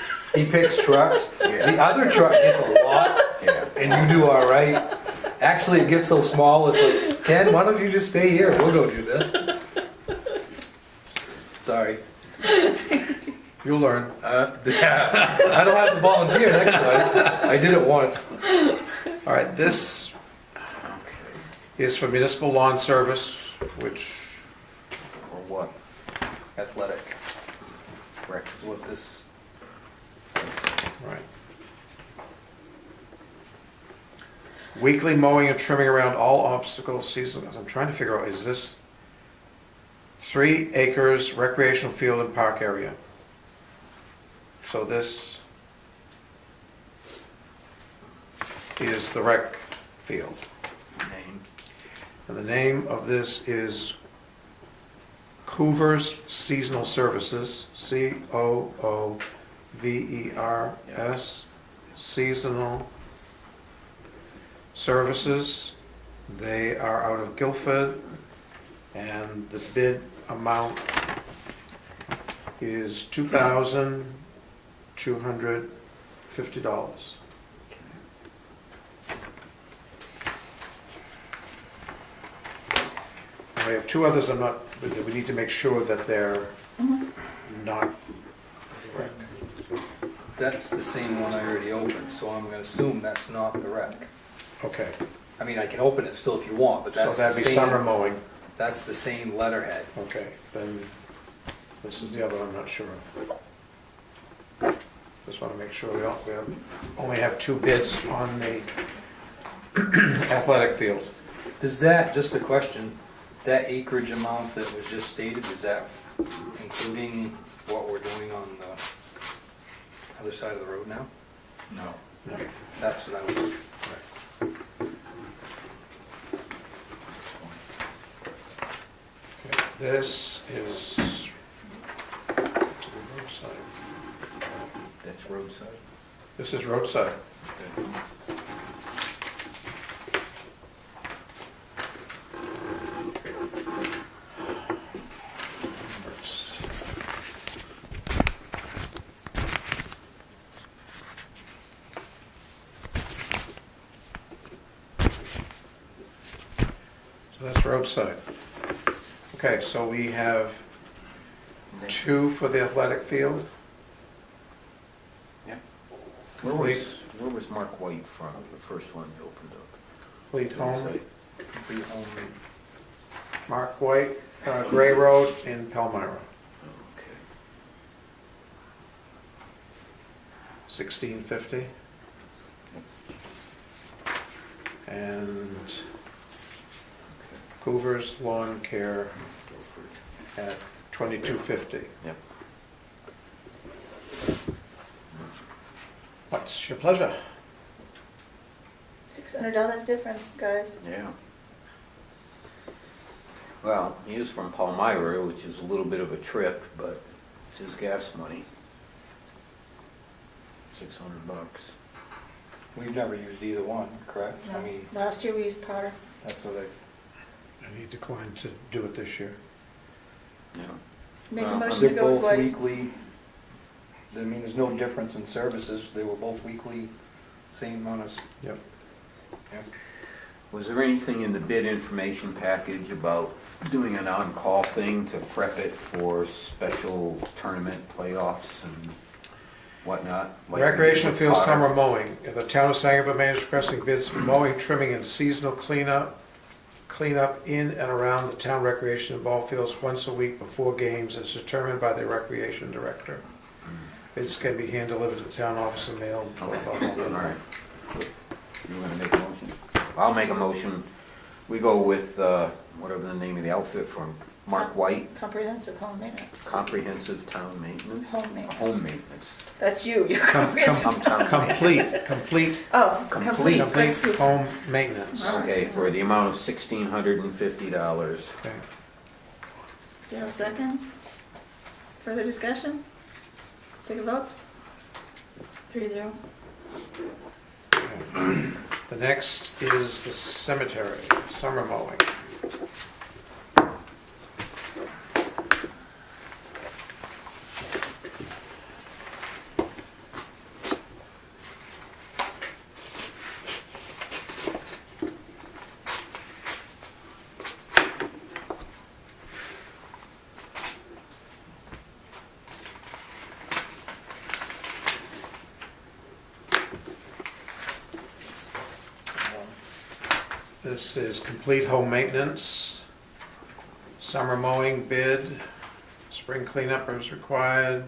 trucks, the other truck gets a lot, and you do all right. Actually, it gets so small, it's like, Ken, why don't you just stay here? We'll go do this. Sorry. You'll learn. Yeah. I don't have to volunteer next time. I did it once. All right, this is for municipal lawn service, which, Or what? Athletic. Correct is what this says. right. Weekly mowing and trimming around all obstacle seasons. I'm trying to figure out, is this 3 acres recreational field and park area? So this is the rec field. Name. And the name of this is Coover's Seasonal Services, Coovers, Seasonal Services. They are out of Guilford, and the bid amount is $2,250. And we have 2 others that we need to make sure that they're not correct. That's the same one I already opened, so I'm gonna assume that's not the rec. Okay, I mean, I can open it still if you want, but so that's the that'd be summer same, mowing. that's the same letterhead. Okay, then this is the other one I'm not sure of. Just want to make sure we only have 2 bids on the athletic field. Does that, just a question, that acreage amount that was just stated, is that including what we're doing on the other side of the road now? No. No. That's what I was, Okay, this is to the roadside. That's roadside. This is roadside. So that's roadside. Okay, so we have 2 for the athletic field. Where was Mark White from, the first one you opened up? Complete home, complete home. Mark White, Gray Road in Palmyra, Okay. 1650. And Coover's Lawn Care at 2250. Yep. What's your pleasure? $600 difference, guys. Yeah. Well, he is from Palmyra, which is a little bit of a trip, but it's his gas money. $600. We've never used either one, correct? I mean, Last year we used Potter. that's what I, And he declined to do it this year. Yeah. Make a Well, motion to they're go with both White. weekly. I mean, there's no difference in services, they were both weekly, same amount of. Yep. Yeah. Was there anything in the bid information package about doing an on-call thing to prep it for special tournament playoffs and whatnot? Like Recreational with field Potter? summer mowing. The town of Sangerville, Maine is requesting bids for mowing, trimming, and seasonal cleanup in and around the town recreation and ball fields once a week before games as determined by the recreation director. Bids can be hand-delivered to the town office and mailed. Blah, blah, blah, blah, All blah. right. You want to make a motion? I'll make a motion. We go with whatever the name of the outfit from Mark White, Comprehensive home maintenance. Comprehensive Town Maintenance. Home maintenance. Home maintenance. That's you. You're Com- comprehensive. I'm town maintenance. Complete Oh, Complete. complete. complete Excuse me. home maintenance. Okay, for the amount of $1,650. Okay. Dale seconds. Further discussion? Take a vote. 3-0. The next is the cemetery, summer mowing. This is complete home maintenance, summer mowing bid, spring cleanup is required,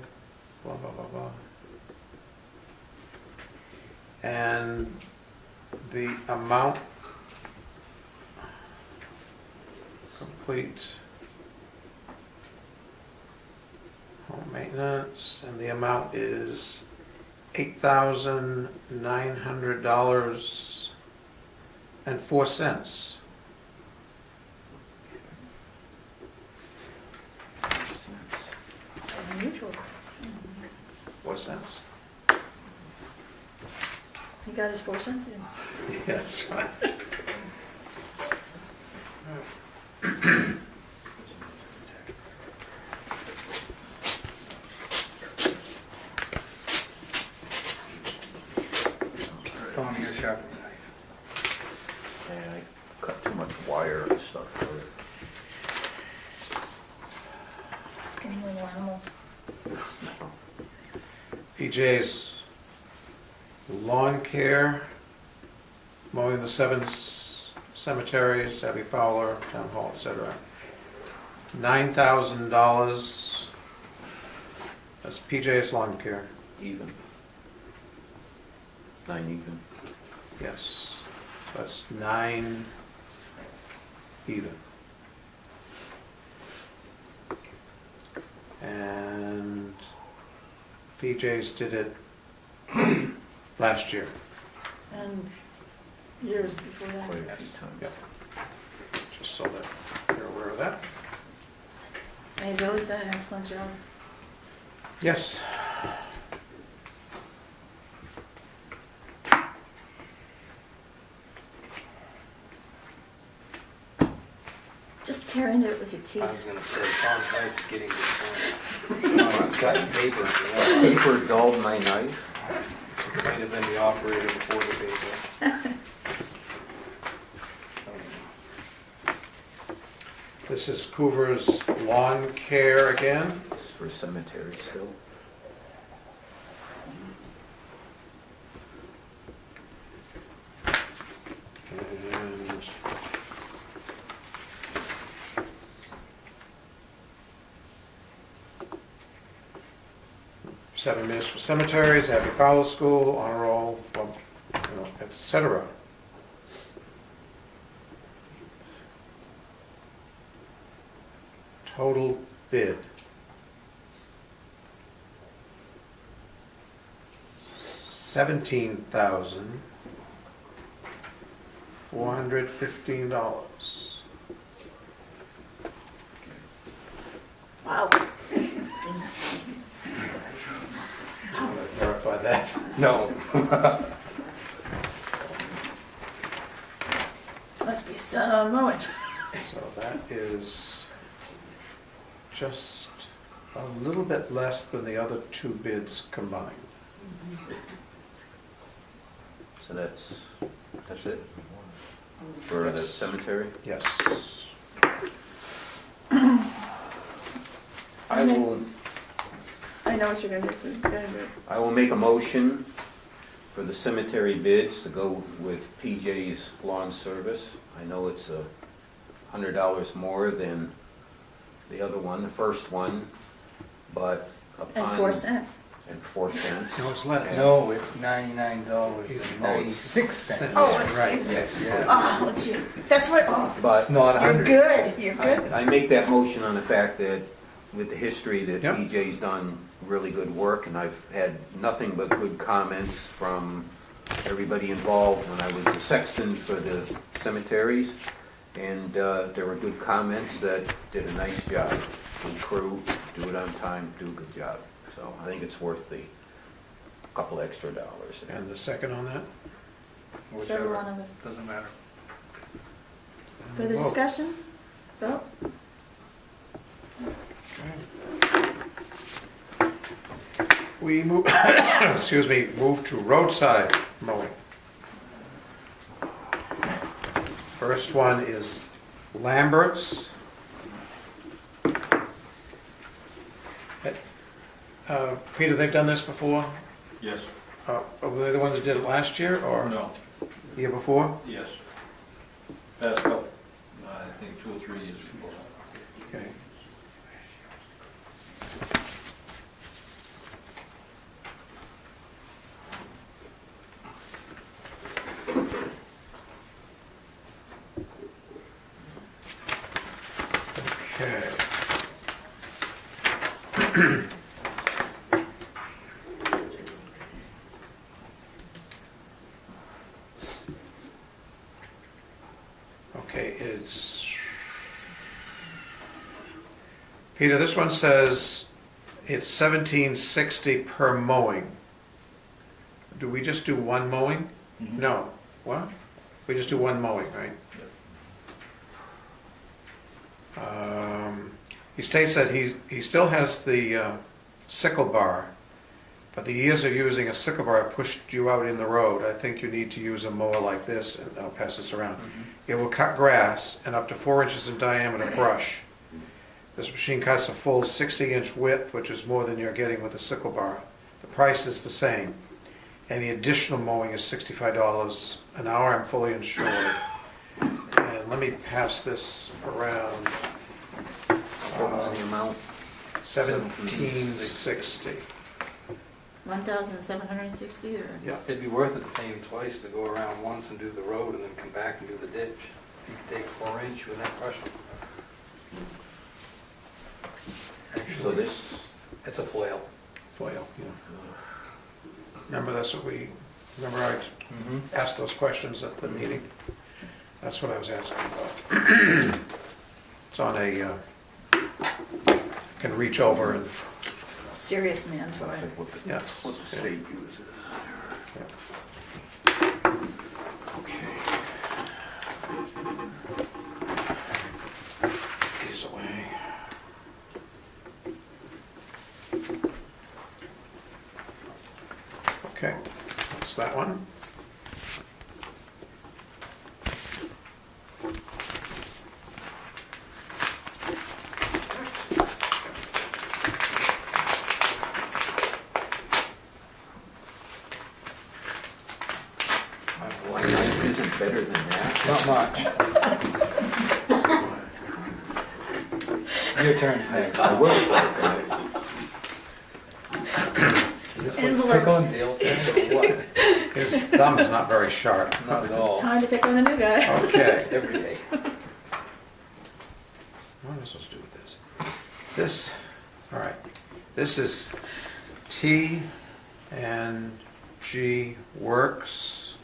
blah, blah, blah, blah. And the amount, complete home maintenance, and the amount is $8,900.04. Unusual. 4 cents. He got his 4 cents in. Yes. Tom, you're sharpening the knife. And I cut too much wire and stuff for it. Skinny little animals. PJ's lawn care, mowing the 7 cemeteries, Abbey Fowler, Town Hall, etc. $9,000. That's PJ's lawn care. Even. 9 even. Yes. That's 9 even. And PJ's did it last year. And years before that. Quite a Yes. few times. Yep. Just so that you're aware of that. And he's always done an excellent job. Yes. Just tear into it with your teeth. I was gonna say, Tom's knife is getting good. Cutting paper, yeah. Paper dulled my knife. Might have been the operator before the paper. This is Coover's lawn care again. This is for cemetery still. And seven municipal cemeteries, Abbey Fowler School, honor roll, well, etc. Total bid. $17,415. Wow. Verify that. No. Must be some mowing. So that is just a little bit less than the other 2 bids combined. So that's it? For the Yes. cemetery? Yes. I will, I know what you're gonna do, so go ahead and do it. I will make a motion for the cemetery bids to go with PJ's lawn service. I know it's $100 more than the other one, the first one, but upon... And 4 cents. And 4 cents. No, it's less. No, it's $99.96. Oh, Right. excuse me. Yes, Yeah. Oh, gee. That's what, oh, but It's not you're 100. good, you're good. I make that motion on the fact that with the history that Yep. PJ's done really good work, and I've had nothing but good comments from everybody involved when I was the sexton for the cemeteries, and there were good comments that did a nice job. Good crew, do it on time, do a good job. So I think it's worth the couple extra dollars. And the second on that? Whichever one of us. Doesn't matter. And Further vote. discussion? Vote? We move, excuse me, move to roadside mowing. First one is Lambert's. Peter, they've done this before? Yes. Were they the ones that did it last year or No. year before? Yes. Past couple, I think 2 or 3 years before that. Okay. Okay. Okay, it's, Peter, this one says it's $17.60 per mowing. Do we just do one mowing? Mhm. No. What? We just do one mowing, right? He states that he still has the sickle bar, but the years of using a sickle bar pushed you out in the road. I think you need to use a mower like this, and I'll pass this around. It will cut grass and up to 4 inches in diameter brush. This machine cuts a full 60-inch width, which is more than you're getting with a sickle bar. The price is the same. And the additional mowing is $65 an hour. I'm fully insured. And let me pass this around. What was the amount? $17.60. 1,760 or? Yeah. It'd be worth it to pay him twice to go around once and do the road and then come back and do the ditch. If you could take 4 inch with that pressure. So this, It's a flail. Foil, yeah. Remember I asked those questions at the meeting? That's what I was asking about. It's on a, can reach over and, Serious man I toy. think what the, yes. what the state uses. These away. Okay, that's that one. Why life isn't better than that? Not much. Your turn next. I will. Is this Envelope. like pick on Dale thing or what? His thumb is not very sharp. Not at all. Time to pick on the new guy. Okay. Every day. What am I supposed to do with this? This, all right. This is T and G Works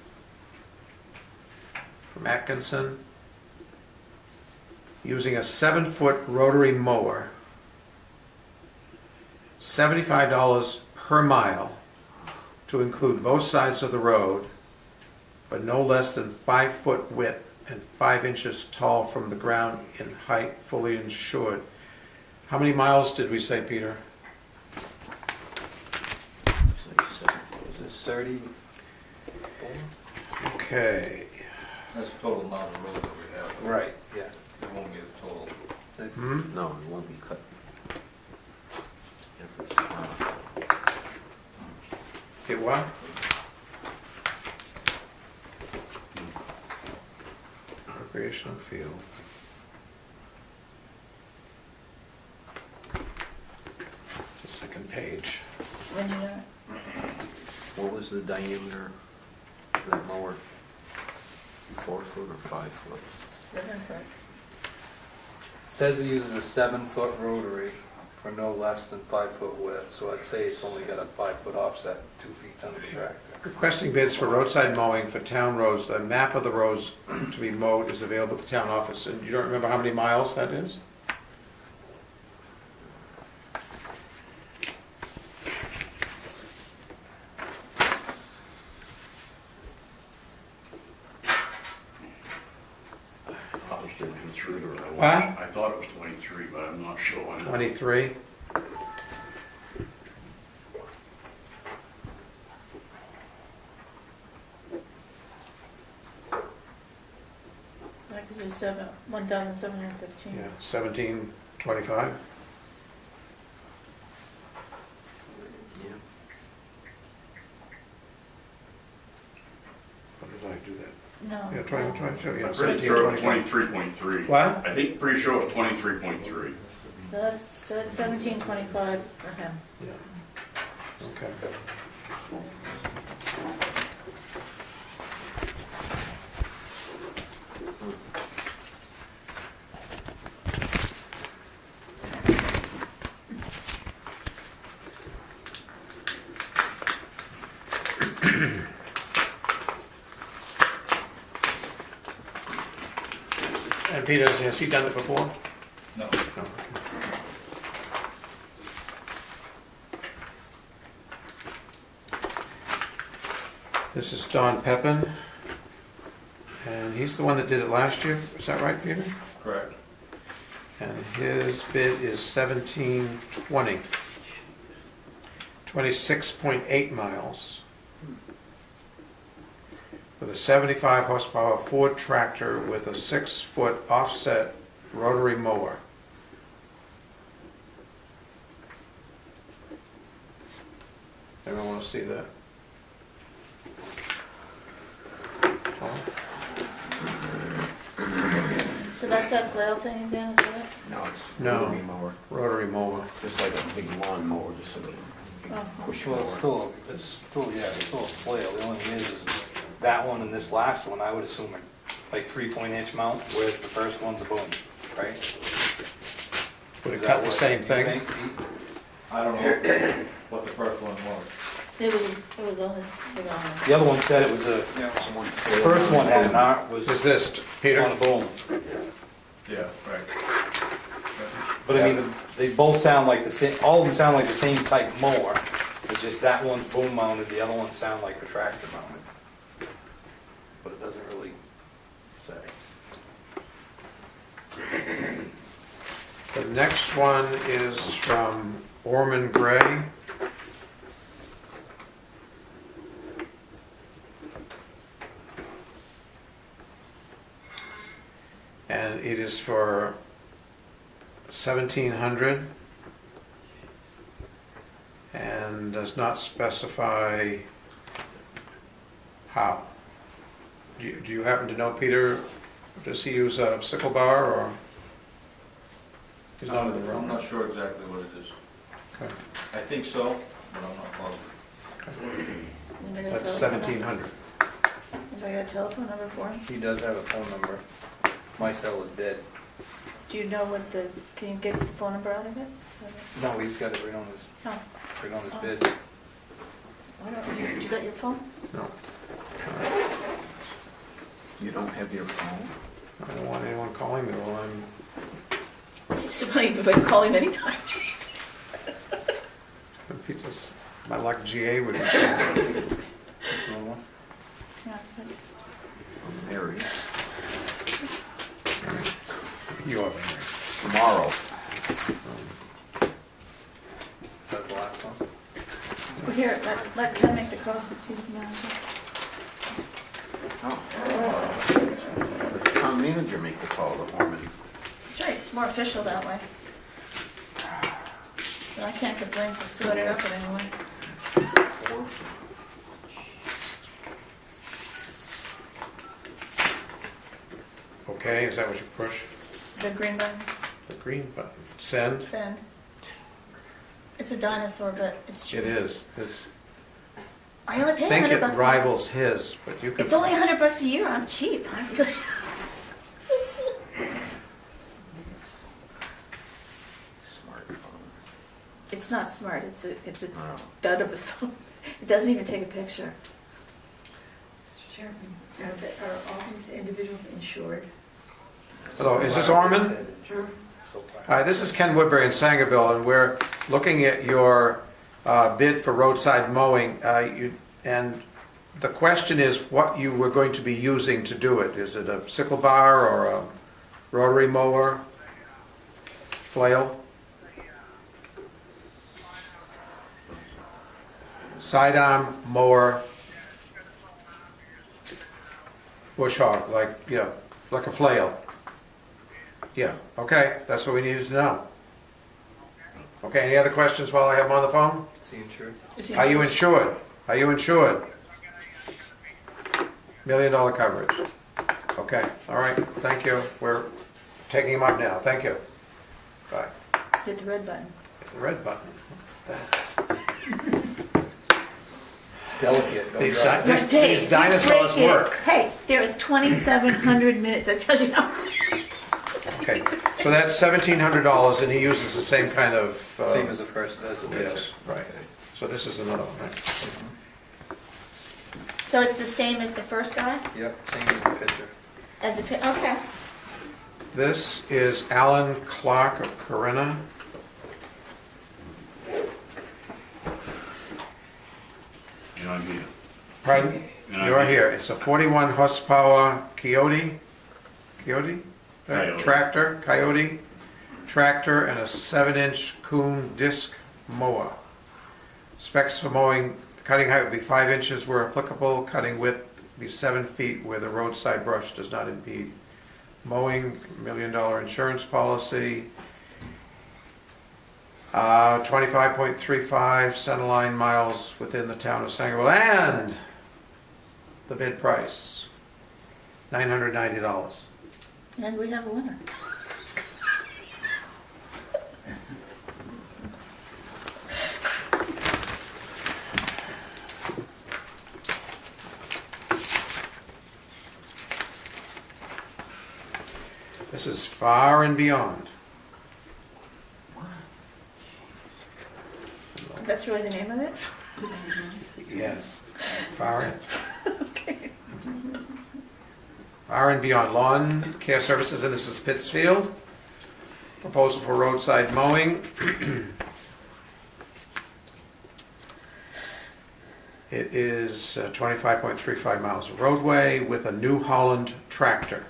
from Atkinson. Using a 7-foot rotary mower. $75 per mile to include both sides of the road, but no less than 5 foot width and 5 inches tall from the ground in height, fully insured. How many miles did we say, Peter? Is this 30? Okay. That's the total amount of road that we have. Right, yeah. It won't be the total. No, it won't be cut. It what? Recreational field. It's the second page. When you know it. What was the diameter of that mower? 4 foot or 5 foot? 7 foot. Says it uses a 7-foot rotary for no less than 5 foot width, so I'd say it's only got a 5 foot offset, 2 feet under the tractor. Requesting bids for roadside mowing for town roads. The map of the roads to be mowed is available at the town office. And you don't remember how many miles that is? I was 23 or I What? I thought it was 23, but I'm not sure. 23. That could be 1,715. Yeah, 1725. Yeah. What did I do that? No. Yeah, 21, 22, yeah, I'm pretty 17, sure it 24. was 23.3. What? I think, pretty sure it was 23.3. So it's 1725 for him. Yeah. Okay. And Peter, has he done it before? No. No. This is Don Pepin, and he's the one that did it last year. Is that right, Peter? Correct. And his bid is 1720. 26.8 miles. With a 75 horsepower Ford tractor with a 6-foot offset rotary mower. Everyone want to see that? So that's that flail thing again, is that it? No, it's No. rotary mower, Rotary mower. just like a big lawn mower, just a big Oh. push Well, mower. it's still, it's still a flail. The only thing is that one and this last one, I would assume are like 3-point-inch mount, whereas the first one's a boom, right? Would Is it that cut the what same you thing? think, Pete? I don't know what the first one was. It was on this, hold on. The other one said it was a, the first one had an art, was Is this, on Peter? a boom. Yeah, right. But I mean, they both sound like the same, all of them sound like the same type mower. It's just that one's boom mounted, the other ones sound like the tractor mounted. But it doesn't really say. The next one is from Orman Gray. And it is for 1,700 and does not specify how. Do you happen to know, Peter, does he use a sickle bar or? He's not in the room. I'm not sure exactly what it is. Okay. I think so, but I'm not positive. Anybody got a That's telephone number? 1,700. Anybody got a telephone number for him? He does have a phone number. My cell is dead. Do you know what the, can you get the phone number out of it? No, he's got it right on his, Oh, right on his Oh. bid. why don't you, you got your phone? No. You don't have your phone? I don't want anyone calling me while I'm, Somebody can call him anytime. people's, my luck GA would be. This little one. Yeah, it's like- There he is. You are. Tomorrow. Is that the last one? Well, here, let Ken make the call since he's the manager. Oh. Let the town manager make the call to Orman. That's right, it's more official that way. But I can't complain for screwing it up in any way. Okay, is that what you push? The green button, The green button. Send? send. It's a dinosaur, but it's cheap. It is. It's, I only I pay think $100 it a year. rivals his, but you can. It's only $100 a year, I'm cheap. I really. Smartphone. It's not smart, it's a Oh. dud of a phone. It doesn't even take a picture. Mr. Chairman, are all these individuals insured? Hello, is this Orman? Sure. Hi, this is Ken Woodbury in Sangerville, and we're looking at your bid for roadside mowing. And the question is what you were going to be using to do it. Is it a sickle bar or a rotary mower? Flail? Sidearm mower? Bush hog, like a flail. Yeah, okay, that's what we needed to know. Okay, any other questions while I have him on the phone? Is he insured? Is he Are you insured? Are you insured? $1 million coverage. Okay, all right, thank you. We're taking him up now, thank you. Bye. Hit the red button. Hit the red button. It's delicate. don't These drop it. di- But Dave, these you dinosaurs break it. work. Hey, there is 2,700 minutes, that tells you how. Okay, so that's $1,700, and he uses the same kind of... Same as the first, that's the picture. Yes, right. So this is another one, right? So it's the same as the first guy? Yep, same as the picture. As a, okay. This is Alan Clark of Corinna. And I'm here. Pardon? And I'm You're here. It's a 41 horsepower Coyote? Coyote. Coyote tractor, and a 7-inch Kuhn disc mower. Specs for mowing: cutting height would be 5 inches where applicable, cutting width would be 7 feet where the roadside brush does not impede. Mowing, $1 million insurance policy. 25.35 centerline miles within the town of Sangerville, and the bid price, $990. And we have a winner. This is Far and Beyond. That's really the name of it? Yes. Far and, Okay. Far and Beyond Lawn Care Services, and this is Pittsfield. Proposal for roadside mowing. It is 25.35 miles of roadway with a New Holland tractor.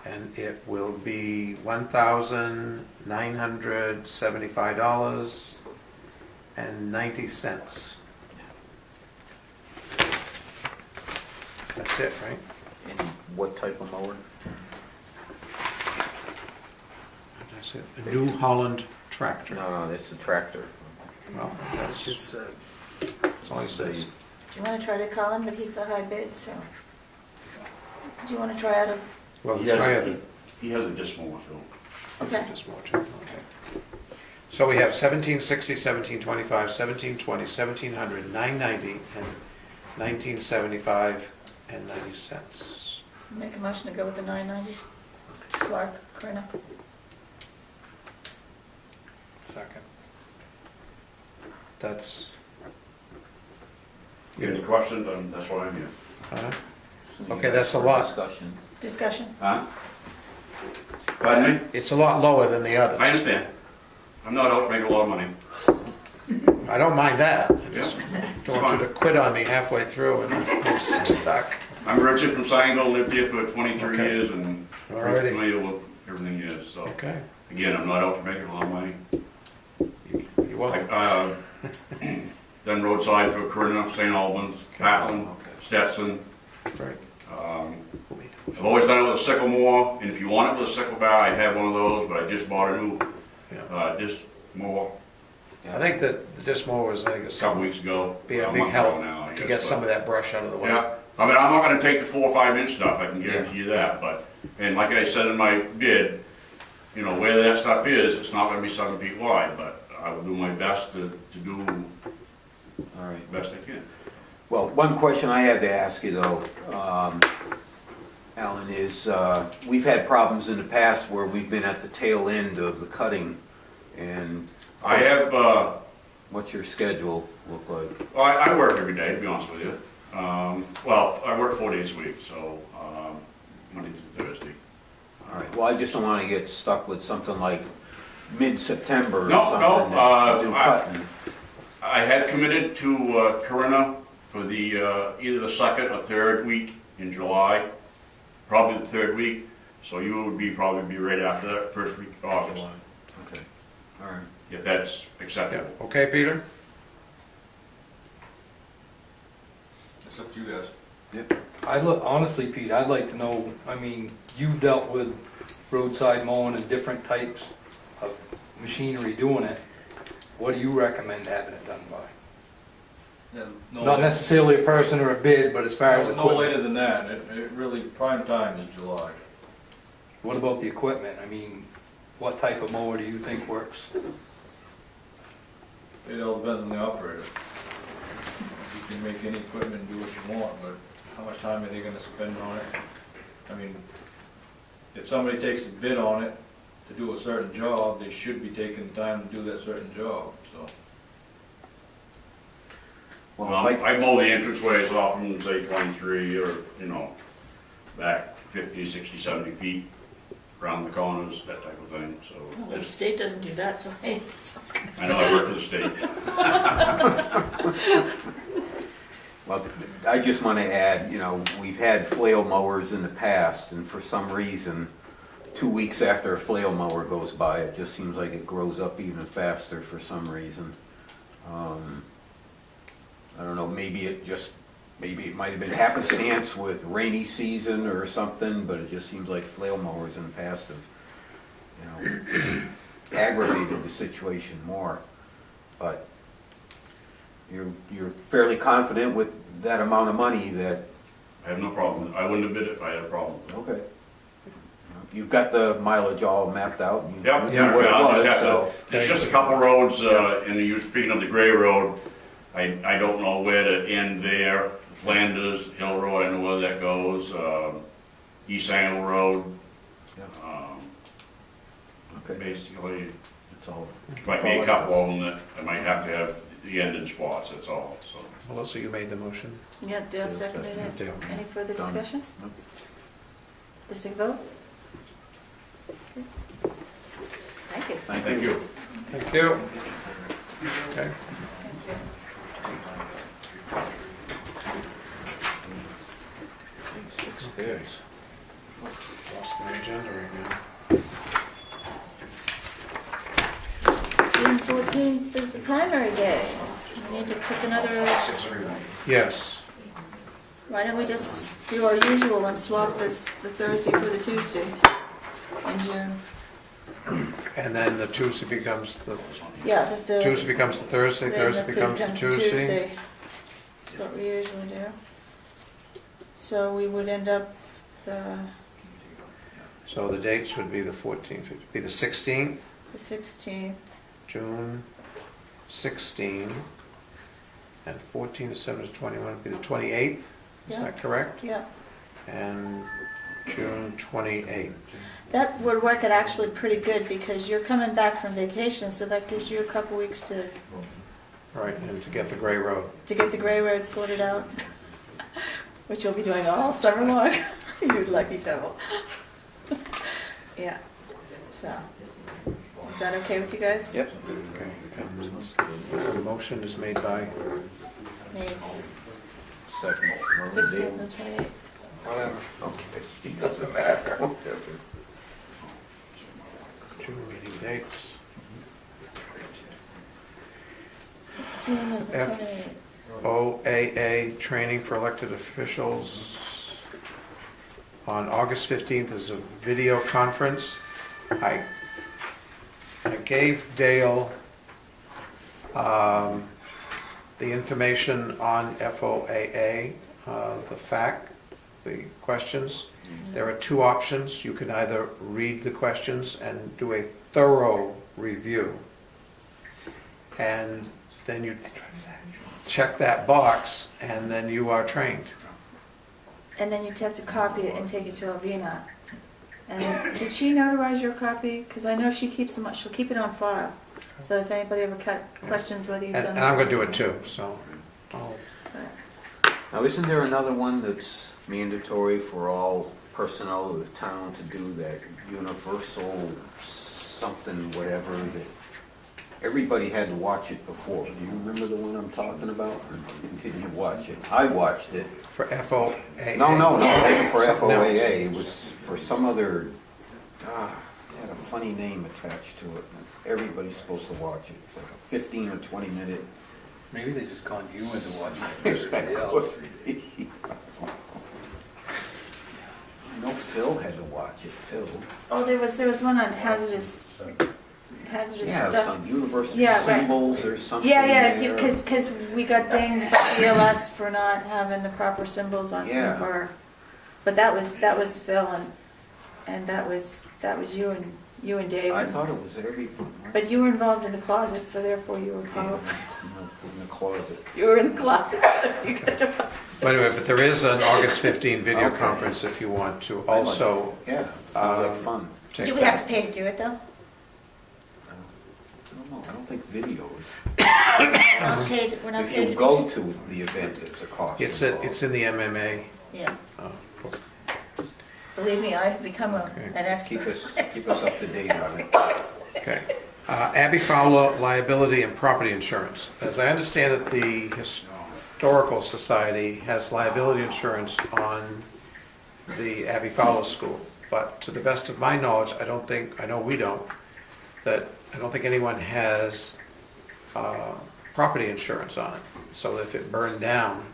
And it will be $1,975.90. That's it, right? And what type of mower? That's it. A New Holland tractor. No, it's a tractor. Well, that's It's, all he says. Do you want to try to call him, but he's the high bid, so. Do you want to try out of, Well, He it's has higher a- than. He has a disc mower, so. okay. Just more too. Okay. So we have 1760, 1725, 1720, 1700, 990, and 1975 and 90 cents. Make a motion to go with the 990? Clark, Corinna. second. That's. You have any questions? That's why I'm here. Uh-huh. So you Okay, guys that's a for lot. Discussion. Discussion. Huh? Pardon me? It's a lot lower than the I others. understand. I'm not out to make a lot of money. I don't mind that. I just don't want you to quit on me halfway through and I'm stuck. I'm Richard from Sangerville, lived here for 23 Okay. years and very Alrighty. familiar with everything here, so. Okay. Again, I'm not out to make a lot of money. You won't. Done roadside for Corinna, St. Albans, Patton, Okay. Stetson. Right. I've always done it with a sycamore, and if you want it with a sickle bar, I have one of those, but I just bought a new Yeah. disc mower I think that the disc mower is, I think, a it's couple weeks ago. be a a big month help ago now, I to guess, get but- some of that brush out of the way. Yeah, I mean, I'm not gonna take the 4 or 5 inch stuff, I can guarantee you that, but, and like I said in my bid, you know, where that stuff is, it's not gonna be 7 feet wide, but I will do my best to do All right. the best I can. Well, one question I have to ask you though, Alan, is we've had problems in the past where we've been at the tail end of the cutting, and I have, what's your schedule look like? well, I work every day, to be honest with you. Well, I work 4 days a week, so, Monday through Thursday. All right, well, I just don't want to get stuck with something like mid-September or No, something. no, that you do cutting. I had committed to Corinna for the, either the 2nd or 3rd week in July, probably the 3rd week, so you would probably be right after that first week of August, Okay, all right. if that's Yeah. acceptable. Okay, Peter? It's up to you guys. Honestly, Pete, I'd like to know, I mean, you've dealt with roadside mowing and different types of machinery doing it. What do you recommend having it done by? Yeah, Not necessarily a person or a bid, but as far as No equipment. later than that, it really, prime time is July. What about the equipment? I mean, what type of mower do you think works? It all depends on the operator. You can make any equipment and do what you want, but how much time are they gonna spend on it? I mean, if somebody takes a bid on it to do a certain job, they should be taking the time to do that certain job, so. Well, I mow the entranceways off from, say, 23 or, back 50, 60, 70 feet around the corners, that type of thing, so. Well, the state doesn't do that, so hey, that sounds good. I know I work for the state. Well, I just want to add, we've had flail mowers in the past, and for some reason, 2 weeks after a flail mower goes by, it just seems like it grows up even faster for some reason. I don't know, maybe it might have been happenstance with rainy season or something, but it just seems like flail mowers in the past have, aggravated the situation more. But you're fairly confident with that amount of money that... I have no problem. I wouldn't have bid it if I had a problem. Okay. You've got the mileage all mapped out? And you Yep, knew what it was, so... It's just a couple roads, and speaking of the Gray Road, I don't know where to end there. Flanders, Hill Road, I know where that goes, East Angle Road. Okay. Basically, It's all... might be a couple of them that I might have to have the ending spots, that's all, so. Melissa, you made the motion. Yeah, Dale seconded it. Dale. Any further Done. discussion? No. Just take a vote? Thank you. Thank you. Thank you. Okay. Six Okay. bids. Lost my agenda right now. June 14th is the primary day. We need to pick another, Yes. why don't we just do our usual and swap the Thursday for the Tuesday in June? And then the Tuesday becomes the Yeah, the Tuesday becomes the Thursday, then Thursday becomes the Tuesday. That's what we usually do. So we would end up the So the dates would be the 14th, it would be the 16th, 16th. June 16, and 14 to 7 to 21 would be the 28th, is Yeah. that correct? Yeah, And June 28th. that would work it actually pretty good because you're coming back from vacation, so that gives you a couple weeks to Right, and to get the Gray Road. get the gray road sorted out, which you'll be doing all summer long. You lucky devil. Yeah. So, is that okay with you guys? Yep. Okay. And the motion is made by, Me. Second. 16th and 28th. whatever, Okay. It doesn't matter. June meeting dates. 16 and the F. 28th. OAA training for elected officials. On August 15th is a video conference. I gave Dale the information on FOAA, the questions. There are two options. You can either read the questions and do a thorough review, and then you check that box, and then you are trained. And then you'd have to copy it and take it to Alvina. And did she notarize your copy? Because I know she keeps them. She'll keep it on file. So if anybody ever questions whether you've And, done and I'm going to do it too, so. Now, isn't there another one that's mandatory for all personnel of the town to do, that universal something, whatever, that everybody had to watch it before? Do you remember the one I'm talking about? Or did you watch it? I watched it. For FOAA. No, it wasn't for Something else. FOAA. It was for some other, it had a funny name attached to it. Everybody's supposed to watch it. It's like a 15 or 20 minute. Maybe they just conned you into watching it. Everybody else. I know Phil had to watch it too. Oh, there was one on hazardous just Yeah, stuff. some universal Yeah, right. symbols or something. Yeah, there. because we got dinged by ELS for not having the proper symbols on some of Yeah. our, but that was Phil and that was you and Dave. I thought it was everyone. But you were involved in the closet, so therefore you were called. In the closet. You were in the closet. So you got to, But anyway, but there is an August 15 video conference if you want to also Yeah, sounds like Um, fun. take do we that. have to pay to do it though? I don't know, I don't think video is. We're not If paid you to go do it. to the event, it's a cost. It's involved. in the MMA. Yeah. book. Believe me, I've become Okay. an expert. Keep us up to date on it. Okay. Abby Fowler, liability and property insurance. As I understand it, the Historical Society has liability insurance on the Abby Fowler School. But to the best of my knowledge, I don't think anyone has property insurance on it. So if it burned down,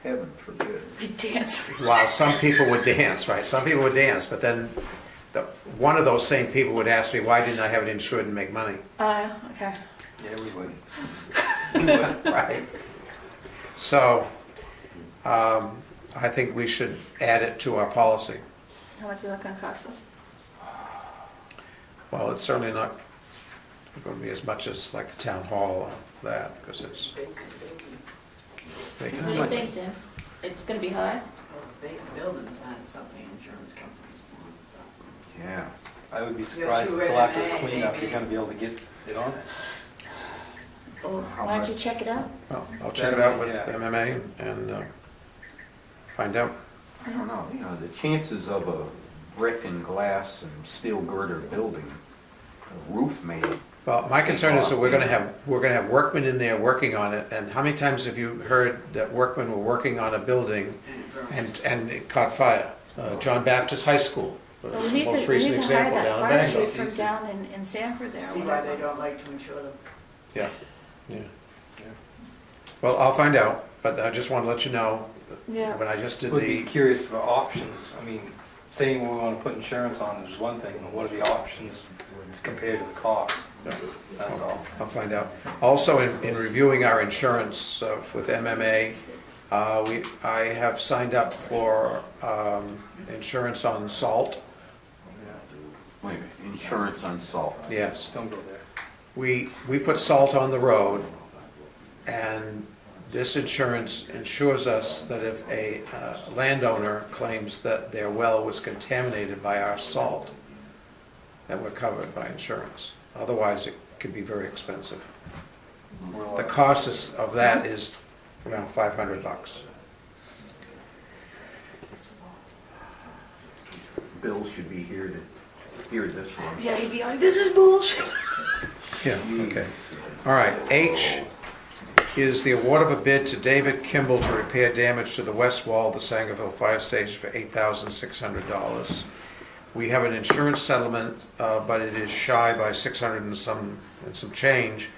Heaven forbid. We dance. while some people would dance, right? Some people would dance, but then one of those same people would ask me, why didn't I have it insured and make money? Okay. Yeah, we would. Right. So, I think we should add it to our policy. How much is that going to cost us? Well, it's certainly not going to be as much as like the town hall, that, because it's. What do you think, Tim? It's going to be high? Vacant buildings aren't something insurance companies want. Yeah. I would be Yes, surprised you until would, after the maybe. cleanup, you're gonna be able to get it on it. Or why don't you check it out? Well, I'll check it out with Yeah. MMA and find out. I don't know, the chances of a brick and glass and steel girder building, a roof made. Well, my concern is that we're gonna have workmen in there working on it, and how many times have you heard that workmen were working on a building and it caught fire? John Baptist High School, the Well, we need most to recent hire example that down in fire Bangor. chief from down in Sanford there. See why they don't like to insure them. Yeah. Well, I'll find out, but I just want to let you know, Yeah. when I just did Would be the, curious for options. I mean, saying we want to put insurance on is one thing, but what are the options compared to the cost? That's all. I'll find out. Also, in reviewing our insurance with MMA, I have signed up for insurance on salt. Wait a minute, insurance on salt. Yes. Don't go there. We put salt on the road, and this insurance insures us that if a landowner claims that their well was contaminated by our salt, that we're covered by insurance. Otherwise, it could be very expensive. The cost of that is around $500. Bill should be here to hear this one. Yeah, he'd be like, this is bullshit. Yeah, okay. All right, H is the award of a bid to David Kimball to repair damage to the west wall of the Sangerville Fire Station for $8,600. We have an insurance settlement, but it is shy by 600 and some change.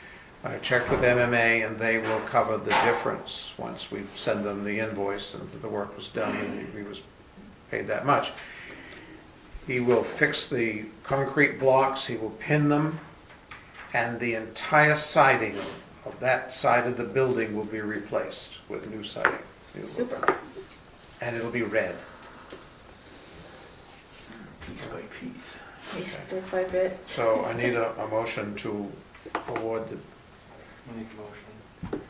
I checked with MMA and they will cover the difference once we send them the invoice and the work was done and he was paid that much. He will fix the concrete blocks, he will pin them, and the entire siding of that side of the building will be replaced with new siding. Super. And it'll be red. Piece by piece. Yeah, bit by bit. So I need a motion to award the, Make a motion.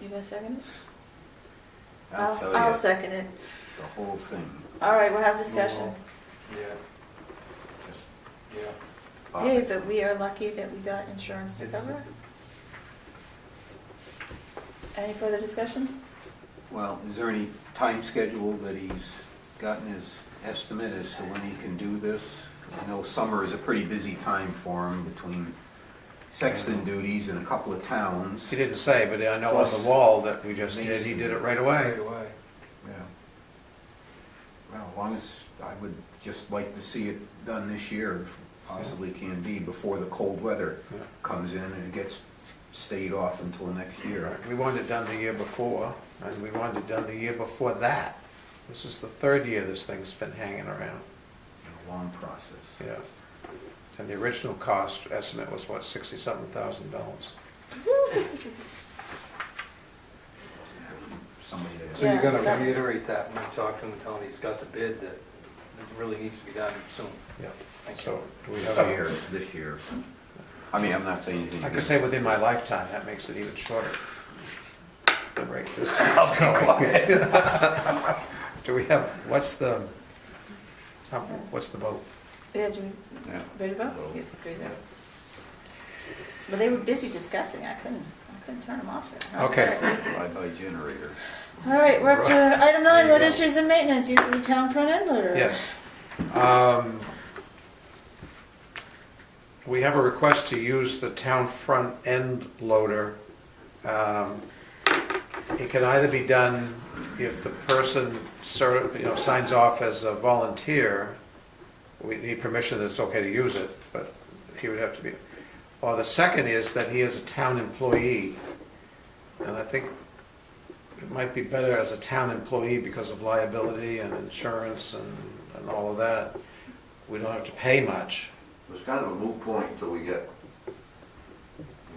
You gonna second it? I'll tell I'll you, second it. the whole thing. All right, we'll have discussion. Yeah, Just yeah. Hey, but we are lucky that we got insurance to cover it. Any further discussion? Well, is there any time schedule that he's gotten his estimate as to when he can do this? 'Cause I know summer is a pretty busy time for him between sexton duties in a couple of towns. he didn't say, but I know on the wall that we just did, he did it right away. Right away. Yeah. Well, as long as, I would just like to see it done this year, if possibly can be, before the cold weather Yeah. comes in and it gets stayed off until next year. Right. We wanted it done the year before, and we wanted it done the year before that. This is the third year this thing's been hanging around. Long process. Yeah. And the original cost estimate was what, $67,000? Somebody to So you're Yeah, gonna that's- reiterate that when you talk to him, tell him he's got the bid, that it really needs to be done soon. Yeah. Thank you. So do we have Year, a, this year. I mean, I'm not saying anything. I could against say it. within my lifetime, that makes it even shorter. The rate this time. Do we have, what's the vote? Yeah, do we, Yeah. ready to vote? Yeah, 3-0. But they were busy discussing, I couldn't turn them off there. Okay. Bye-bye generator. All right, we're up to item 9, road issues and maintenance, use of the town front end loader. Yes. We have a request to use the town front end loader. It can either be done if the person signs off as a volunteer. We need permission that it's okay to use it, but he would have to be. Or the second is that he is a town employee. And I think it might be better as a town employee because of liability and insurance and all of that. We don't have to pay much. It's kind of a moot point until we get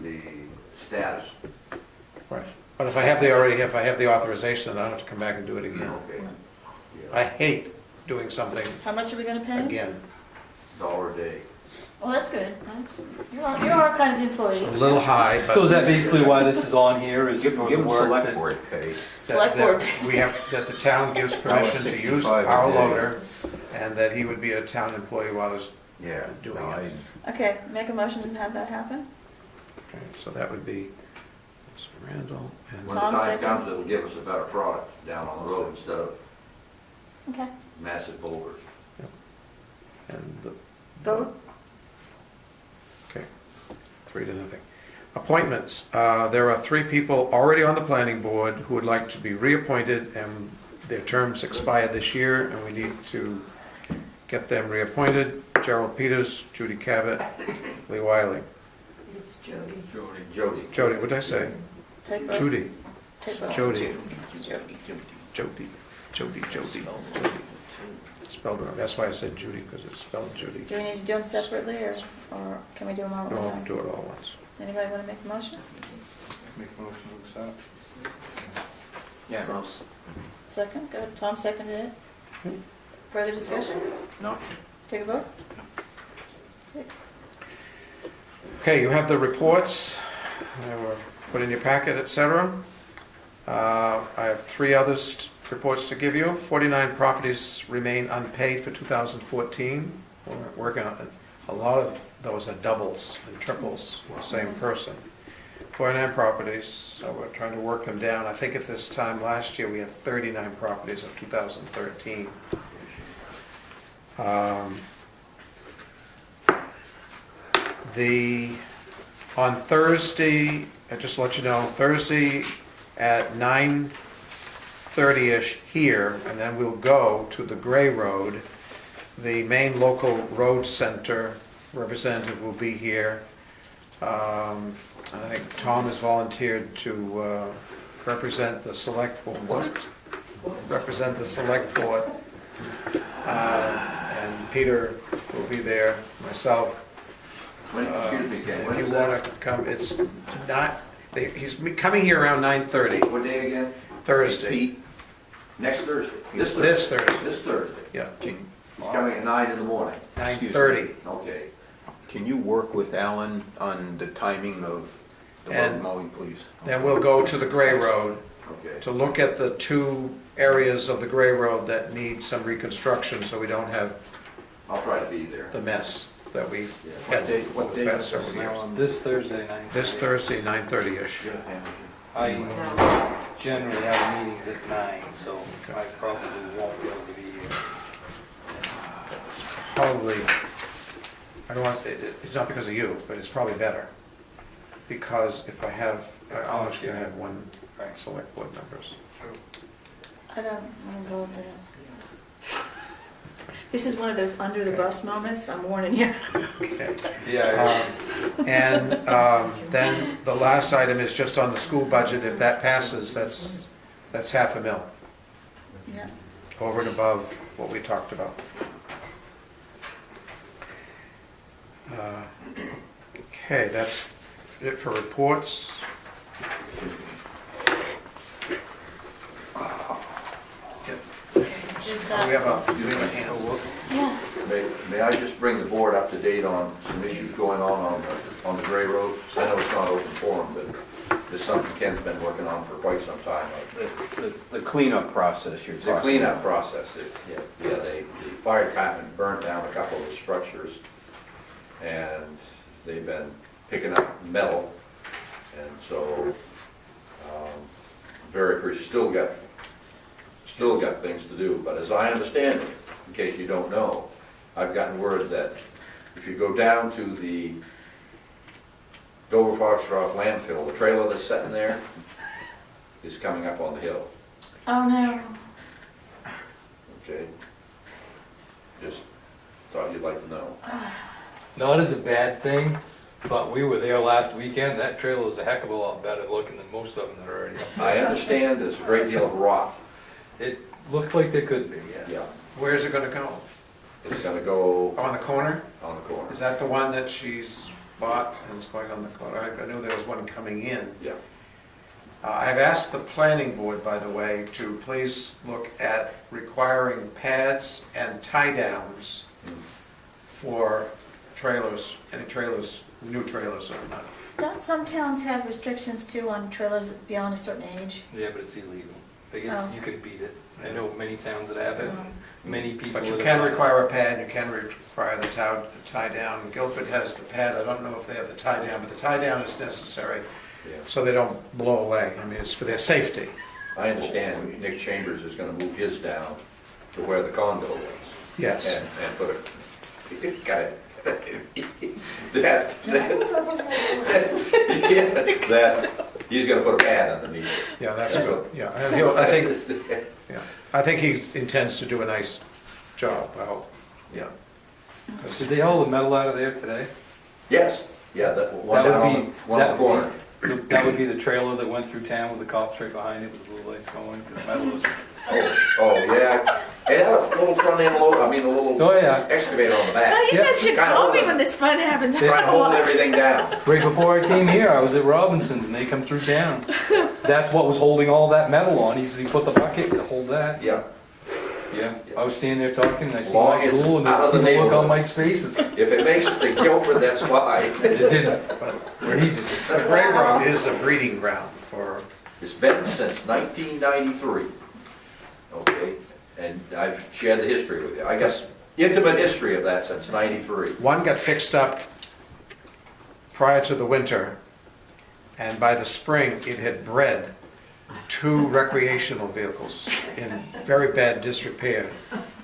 the status. Right. But if I have the authorization, then I don't have to come back and do it again. Okay. I hate doing something How much are we gonna pay? again. $1 a day. Well, that's good. Nice. You are kind of employee. A little high, but. So is that basically why this is on here, is Give for give the them work select that? board pay. Select board. That the town gives permission to use $65 a our day. loader, and that he would be a town employee while he's Yeah. doing no, it. Okay, make a motion to have that happen. Okay, so that would be Mr. Randall and. When the Tom time second. comes, it'll give us a better product down on the road instead of Okay, massive boulders. and the vote. Okay, 3-0. Appointments. There are 3 people already on the planning board who would like to be reappointed, and their terms expire this year, and we need to get them reappointed. Gerald Peters, Judy Cabot, Lee Wiley. It's Jody. Jody. Jody, what did I say? Take vote. Judy. Take vote. Jody. Jody. Jody. Spelled wrong. That's why I said Judy, because it's spelled Judy. Do we need to do them separately, or can we do them all at one No, time? do it all at once. Anybody want to make a motion? Make a motion to accept. Yeah. Se- Second, go. Tom seconded it. Further discussion? No. Take a vote. Okay, you have the reports. They were put in your packet, etc. I have 3 others reports to give you. 49 properties remain unpaid for 2014. We're working on it. A lot of those are doubles and triples, the same person. 49 properties, so we're trying to work them down. I think at this time last year, we had 39 properties of 2013. On Thursday, just to let you know, Thursday at 9:30ish here, and then we'll go to the Gray Road. The main local road center representative will be here. I think Tom has volunteered to represent the select board. And Peter will be there, myself. Excuse me, Ken, when If is you that? want to come, it's not, he's coming here around 9:30, What day again? Thursday. Pete, Next Thursday? This This Thursday, This Thursday. yeah, He's coming at 9 in the morning. 9:30. Okay. can you work with Alan on the timing of the road And- mowing, please? Then we'll go to the Gray Road Okay. to look at the 2 areas of the Gray Road that need some reconstruction so we don't have I'll try to be there. the mess that we Yeah. had What over day the is past several this years. now? This Thursday night. This Thursday, 9:30ish. I generally have meetings at 9, so I probably won't be able to be here. Probably, I don't want, it's not because of you, but it's probably better. Because if I have, I'm just gonna have 1 select board members. I don't want to go up there. This is one of those under the bus moments, I'm warning you. Okay. Yeah. Then the last item is just on the school budget. If that passes, that's $500,000 Yeah. over and above what we talked about. Okay, that's it for reports. Is Oh, we have that, a hand. yeah, May I just bring the board up to date on some issues going on the Gray Road? I know it's not open forum, but there's something Ken's been working on for quite some time. The cleanup process you're The talking cleanup about. process, the fire department burnt down a couple of the structures, and they've been picking up metal, and so, very appreciative, still got things to do, but as I understand it, in case you don't know, I've gotten word that if you go down to the Dover Foxcroft landfill, the trailer that's sitting there is coming up on the hill, oh no. okay? Just thought you'd like to know. Not as a bad thing, but we were there last weekend. That trailer was a heck of a lot better looking than most of them that are already up there. I understand there's a great deal of rot. It looked like there could be, yes. Yeah. Where's it gonna go? It's gonna go On the corner? on the corner. Is that the one that she's bought and is going on the corner? I knew there was one coming in. Yeah. I've asked the planning board, by the way, to please look at requiring pads and tie-downs for trailers, any trailers, new trailers or not. Don't some towns have restrictions too on trailers beyond a certain age? Yeah, but it's illegal. Oh. You can beat it. I know many towns that have it, many people. But you that can have- require a pad, you can require the tie-down. Guilford has the pad, I don't know if they have the tie-down, but the tie-down is necessary Yeah. so they don't blow away. I mean, it's for their safety. I understand Nick Chambers is gonna move his down to where the condo was. Yes. And put a, got it. That, he's gonna put a pad underneath it. Yeah, that's good, yeah. And I think he intends to do a nice job, I hope, yeah. 'Cause- Did they haul the metal out of there today? Yes, yeah, that one That would down on be- the, one on the that would corner. That would be the trailer that went through town with the cops right behind it with the blue lights going, because metal was... Oh, yeah. It had a little front end load, a little Oh, yeah. excavator on the Oh, back. you Yeah. guys should Kinda call me open. when this fun happens. I Trying to wanna hold watch. everything down. Right before I came here, I was at Robinson's and they come through town. That's what was holding all that metal on. He put the bucket to hold that. Yeah. Yeah. I was standing there talking and I see Long Mike as it's Cool and out I of see the the look neighborhood. on Mike's faces. It If it makes it to Guilford, that's why. didn't, but where he did. The Gray Road is a breeding ground for, It's been since 1993. Okay, and I've shared the history with you. I guess intimate history of that since '93. one got fixed up prior to the winter, and by the spring, it had bred 2 recreational vehicles in very bad disrepair.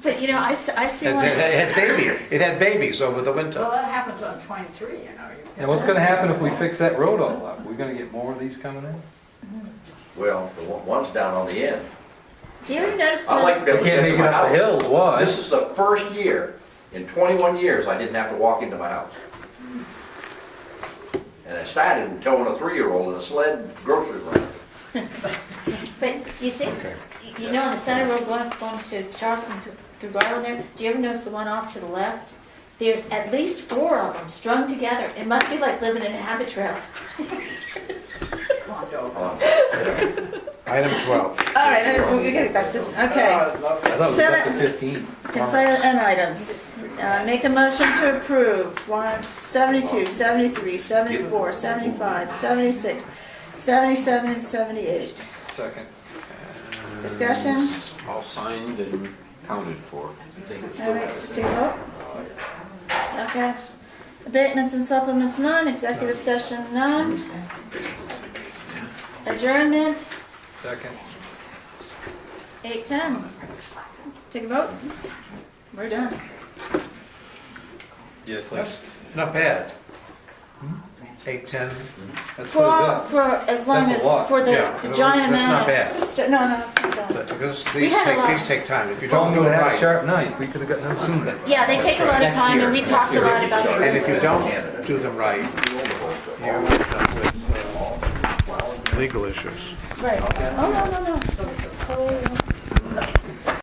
But you know, I see It one. had babies over the Well, winter. that happens on 23, you know. And what's gonna happen if we fix that road all up? We're gonna get more of these coming in? Well, the one's down on the end. Do you ever notice I like that? to be We able to can't get make to it my up the house. hills, why? This is the first year in 21 years I didn't have to walk into my house. And I started towing a 3-year-old in a sled grocery run. But you think, you know, on the center road going to Charleston through Garland there, do you ever notice the one off to the left? There's at least 4 of them strung together. It must be like living in a habit trail. Item 12. All right, we gotta get back to this. Okay. I thought it was up to Seven. 15. Consent items. Make a motion to approve warrants 72, 73, 74, 75, 76, 77, and 78. Second. Discussion? All signed and counted for. All right, just take a vote. Okay. Abatements and supplements, none. Executive session, none. Adjournment, Second. 8:10. Take a vote. We're done. Yeah, it's like, Not bad. 8:10. that's what it is. For as long That's a lot. as, for the Yeah, the giant that's not amount. bad. No, it's not bad. Because We had a lot. these take time. If you If only don't do we it had a right, sharp knife, we could have gotten them sooner. Yeah, they take a lot of time, and we talked a lot about and if it. you don't do them right, you end up with legal issues. Right. Oh, no. It's totally-